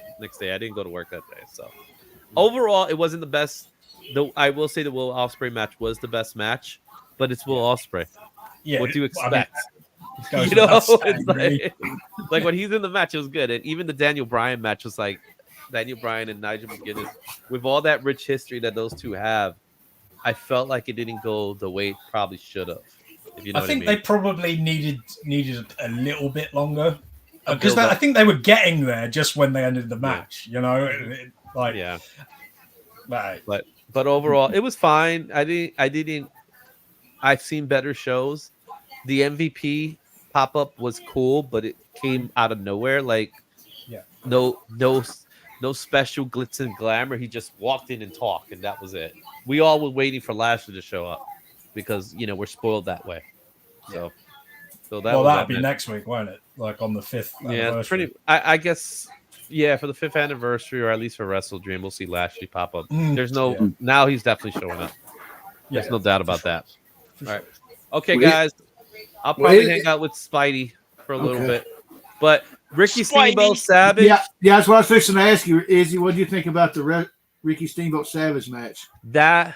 I didn't go to work that day. So overall, it wasn't the best. Though I will say the Will Ospreay match was the best match, but it's Will Ospreay. Yeah, what do you expect? It's like when he's in the match, it was good. And even the Daniel Bryan match was like Daniel Bryan and Nigel McGuinness, with all that rich history that those two have. I felt like it didn't go the way it probably should have. If you know I think what I mean. They probably needed a little bit longer because I think they were getting there just when they ended the match. Yeah. But overall, it was fine. I've seen better shows. The MVP pop-up was cool, but it came out of nowhere. Like, no special glitz and glamour. He just walked in and talked, and that was it. We all were waiting for Lashley to show up because we're spoiled that way. So that'll be next week, won't it? Like on the 5th. Yeah, I guess. Yeah, for the 5th anniversary, or at least for Wrestle Dream, we'll see Lashley pop up. Now he's definitely showing up. There's no doubt about that. All right. Okay, guys. I'll probably hang out with Spidey for a little bit. But Ricky Steamboat Savage. Yeah, that's what I was fixing to ask you, Izzy. What do you think about the Ricky Steamboat Savage match? That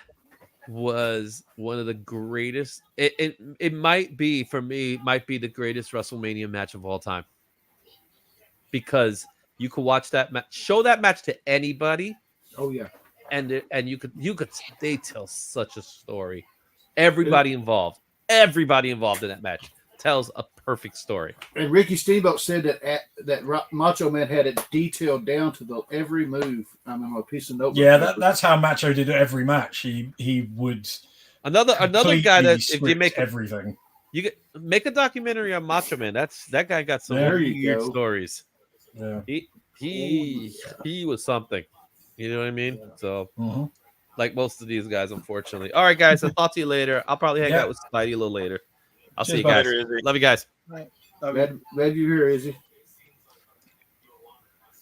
was one of the greatest. It might be, for me, the greatest WrestleMania match of all time. Because you could watch that match, show that match to anybody. Oh yeah, and they tell such a story. Everybody involved in that match tells a perfect story. And Ricky Steamboat said that Macho Man had it detailed down to every move. I'm on a piece of notebook. Yeah, that's how Macho did every match. He would another guy that if you make everything, you get make a documentary on Macho Man. That guy got some weird stories. Yeah, he was something. You know what I mean? So, like most of these guys, unfortunately. All right, guys. I'll talk to you later. I'll probably hang out with Spidey a little later. I'll see you guys. Love you guys. Glad you're here, Izzy.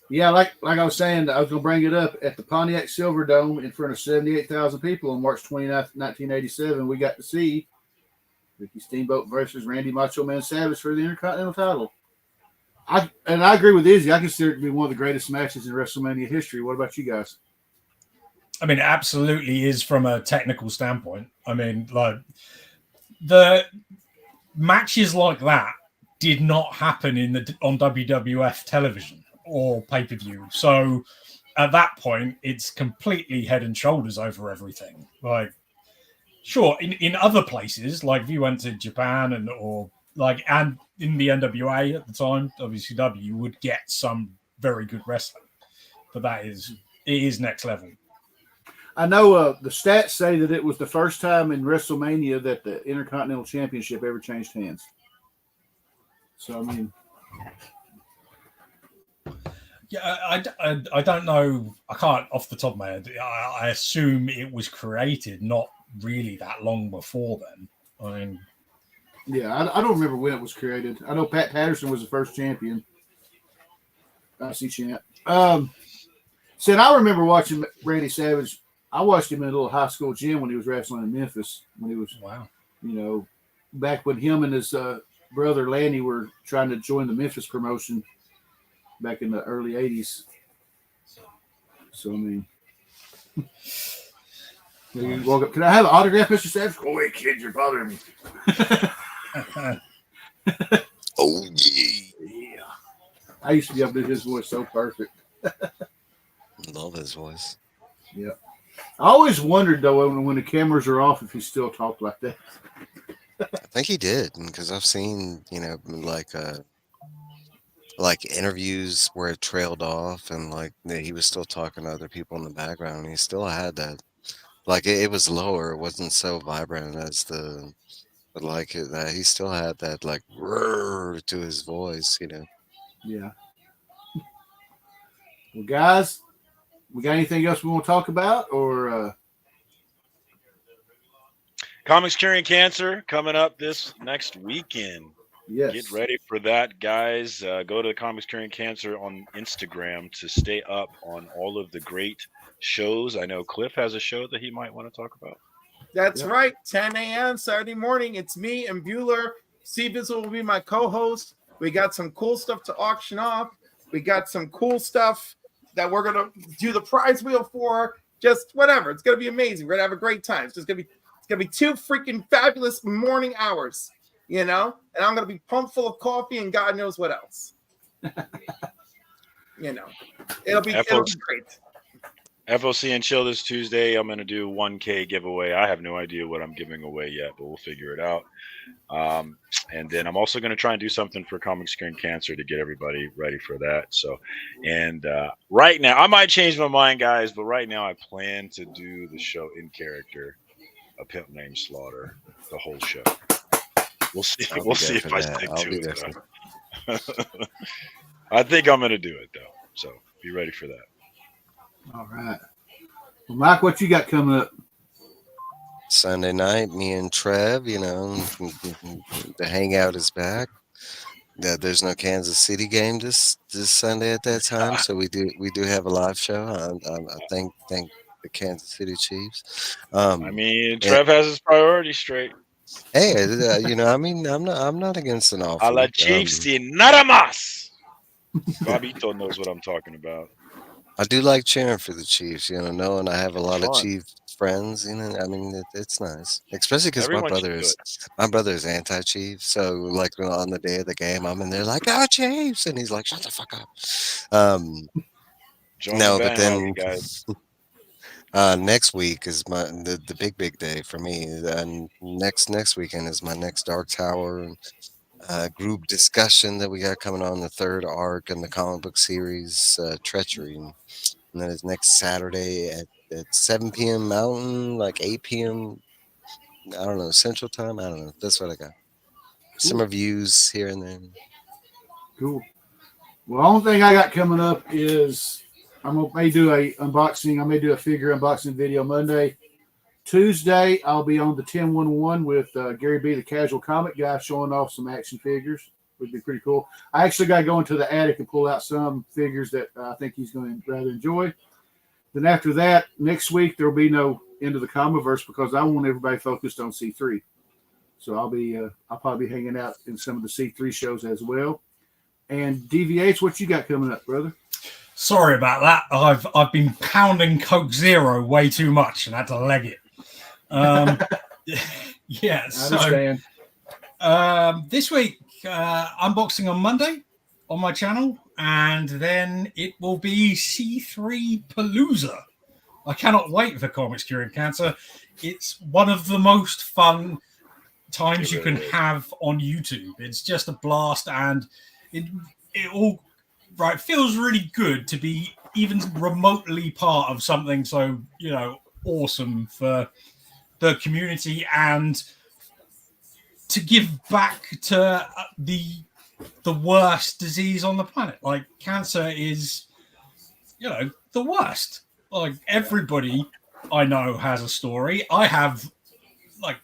Yeah, like I was saying, I was going to bring it up at the Pontiac Silverdome in front of 78,000 people on March 29th, 1987. We got to see Ricky Steamboat versus Randy Macho Man Savage for the Intercontinental title. I agree with Izzy. I consider it to be one of the greatest matches in WrestleMania history. What about you guys? I mean, it absolutely is from a technical standpoint. I mean, like the matches like that did not happen on WWF television or pay-per-view. So at that point, it's completely head and shoulders over everything. Like, sure, in other places, like if you went to Japan or and in the NWA at the time, WCW, you would get some very good wrestling, but it is next level. I know the stats say that it was the first time in WrestleMania that the Intercontinental Championship ever changed hands. So, I mean... Yeah, I don't know. I can't off the top of my head. I assume it was created not really that long before then. I mean... Yeah, I don't remember when it was created. I know Pat Patterson was the first champion. IC champ. Said I remember watching Randy Savage. I watched him in a little high school gym when he was wrestling in Memphis. When he was, back when him and his brother Lanny were trying to join the Memphis promotion back in the early '80s. So I mean, you walk up. Can I have an autograph, Mr. Savage? Go away, kid. You're bothering me. Oh yeah. I used to be able to do his voice so perfect. Love his voice. Yeah. I always wondered though when the cameras are off if he still talked like that. I think he did, because I've seen like interviews where it trailed off and like he was still talking to other people in the background. And he still had that, like it was lower, it wasn't so vibrant as but like that he still had that like roar to his voice, Yeah. Well, guys, we got anything else we want to talk about, or Comics Curing Cancer coming up this next weekend. yes, Get ready for that, guys. Go to Comics Curing Cancer on Instagram to stay up on all of the great shows. I know Cliff has a show that he might want to talk about. That's right. 10 a.m. Saturday morning. It's me and Bueller. C-Bizzle will be my co-host. We got some cool stuff to auction off. We got some cool stuff that we're going to do the prize wheel for. Just whatever. It's going to be amazing. We're going to have a great time. It's going to be 2 freaking fabulous morning hours, and I'm going to be pumped full of coffee and God knows what else. It'll be great. FOC and Chill this Tuesday. I'm going to do 1K giveaway. I have no idea what I'm giving away yet, but we'll figure it out. And then I'm also going to try and do something for Comics Curing Cancer to get everybody ready for that. So, and right now, I might change my mind, guys, but right now I plan to do the show in character, A Pimp Named Slaughter, the whole show. We'll see. We'll see if I stick to it. I think I'm going to do it, though. So be ready for that. all right. Well, Mike, what you got coming up? Sunday night, me and Trev, the Hangout is back. There's no Kansas City game this Sunday at that time, so we do have a live show. I thank the Kansas City Chiefs. Trev has his priorities straight. Hey, I'm not against an offer. A la Chiefs y nada más. Bobito knows what I'm talking about. I do like cheering for the Chiefs, knowing I have a lot of Fun. Chief friends, it's nice, especially because my brother is anti-Chief. So like on the day of the game, I'm in there like, "Oh, Chiefs," and he's like, "Shut the fuck up." But then guys. next week is the big day for me. And next weekend is my next Dark Tower group discussion that we got coming on, the 3rd arc in the comic book series, Treachery. And then it's next Saturday at 7 p.m. Mountain, like 8 p.m. I don't know, Central Time. I don't know. That's what I got. Some reviews here and there. Cool. Well, the only thing I got coming up is I may do a unboxing. I may do a figure unboxing video Monday. Tuesday, I'll be on the 1011 with Gary B, the casual comic guy, showing off some action figures. Would be pretty cool. I actually got to go into the attic and pull out some figures that I think he's going to rather enjoy. Then after that, next week, there will be no Into the Comiverse because I want everybody focused on C3. So I'll probably be hanging out in some of the C3 shows as well. And DVH, what you got coming up, brother? Sorry about that. I've been pounding Coke Zero way too much and had to leg it. Yeah, I understand. This week, unboxing on Monday on my channel, and then it will be C3 Palooza. I cannot wait for Comics Curing Cancer. It's one of the most fun times you can have on YouTube. It's just a blast, and it all feels really good to be even remotely part of something so awesome for the community and to give back to the worst disease on the planet. Like, cancer is the worst. Like, everybody I know has a story. I have like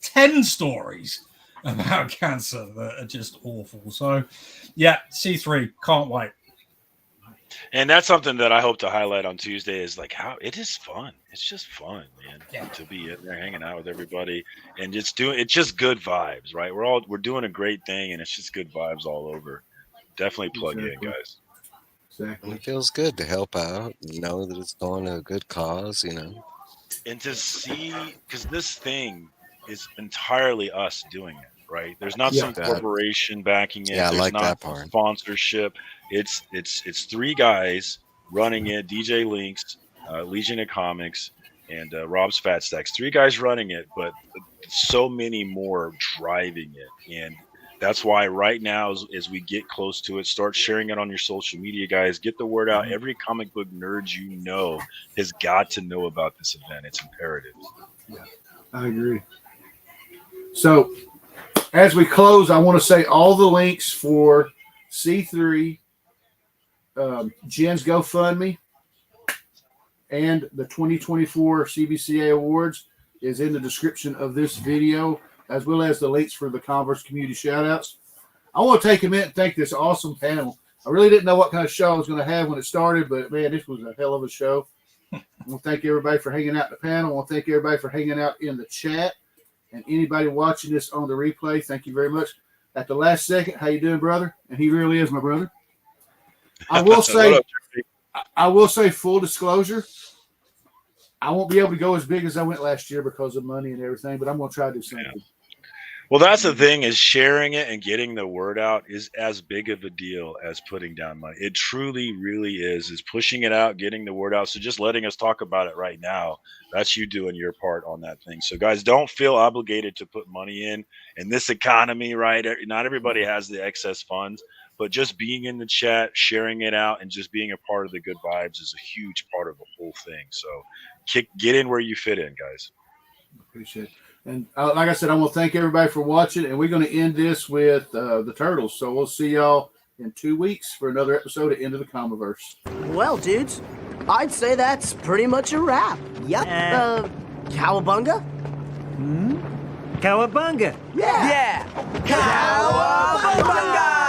10 stories about cancer that are just awful. So yeah, C3, can't wait. And that's something that I hope to highlight on Tuesday is like how it is fun. It's just fun, man, to be in there hanging out with everybody and it's just good vibes, right? We're doing a great thing and it's just good vibes all over. Definitely plug in, guys. Exactly. It feels good to help out, know that it's going to a good cause, And to see, because this thing is entirely us doing it, right? There's not some corporation backing it. Yeah, I There's like not that part. Sponsorship. It's 3 guys running it. DJ Links, Legion of Comics, and Rob's Fat Stacks. 3 guys running it, but so many more driving it. And that's why right now, as we get close to it, start sharing it on your social media, guys. Get the word out. Every comic book nerd has got to know about this event. It's imperative. Yeah, I agree. So, as we close, I want to say all the links for C3, Jen's GoFundMe, and the 2024 CBCA Awards is in the description of this video, as well as the links for the Comiverse Community Shoutouts. I want to take a minute and thank this awesome panel. I really didn't know what kind of show I was going to have when it started, but man, this was a hell of a show. I want to thank everybody for hanging out in the panel. I want to thank everybody for hanging out in the chat. And anybody watching this on the replay, thank you very much. At the last second, how you doing, brother? And he really is my brother. I will say full disclosure, I won't be able to go as big as I went last year because of money and everything, but I'm going to try to do something. Yeah. Well, that's the thing, is sharing it and getting the word out is as big of a deal as putting down money. It truly, really is pushing it out, getting the word out. So just letting us talk about it right now, that's you doing your part on that thing. So guys, don't feel obligated to put money in this economy, right? Not everybody has the excess funds, but just being in the chat, sharing it out, and just being a part of the good vibes is a huge part of the whole thing. So get in where you fit in, guys. Appreciate it. And like I said, I want to thank everybody for watching, and we're going to end this with the Turtles. So we'll see y'all in 2 weeks for another episode of Into the Comiverse. Well, dudes, I'd say that's pretty much a wrap. Yep. Cowabunga? Cowabunga. Yeah. Cowabunga!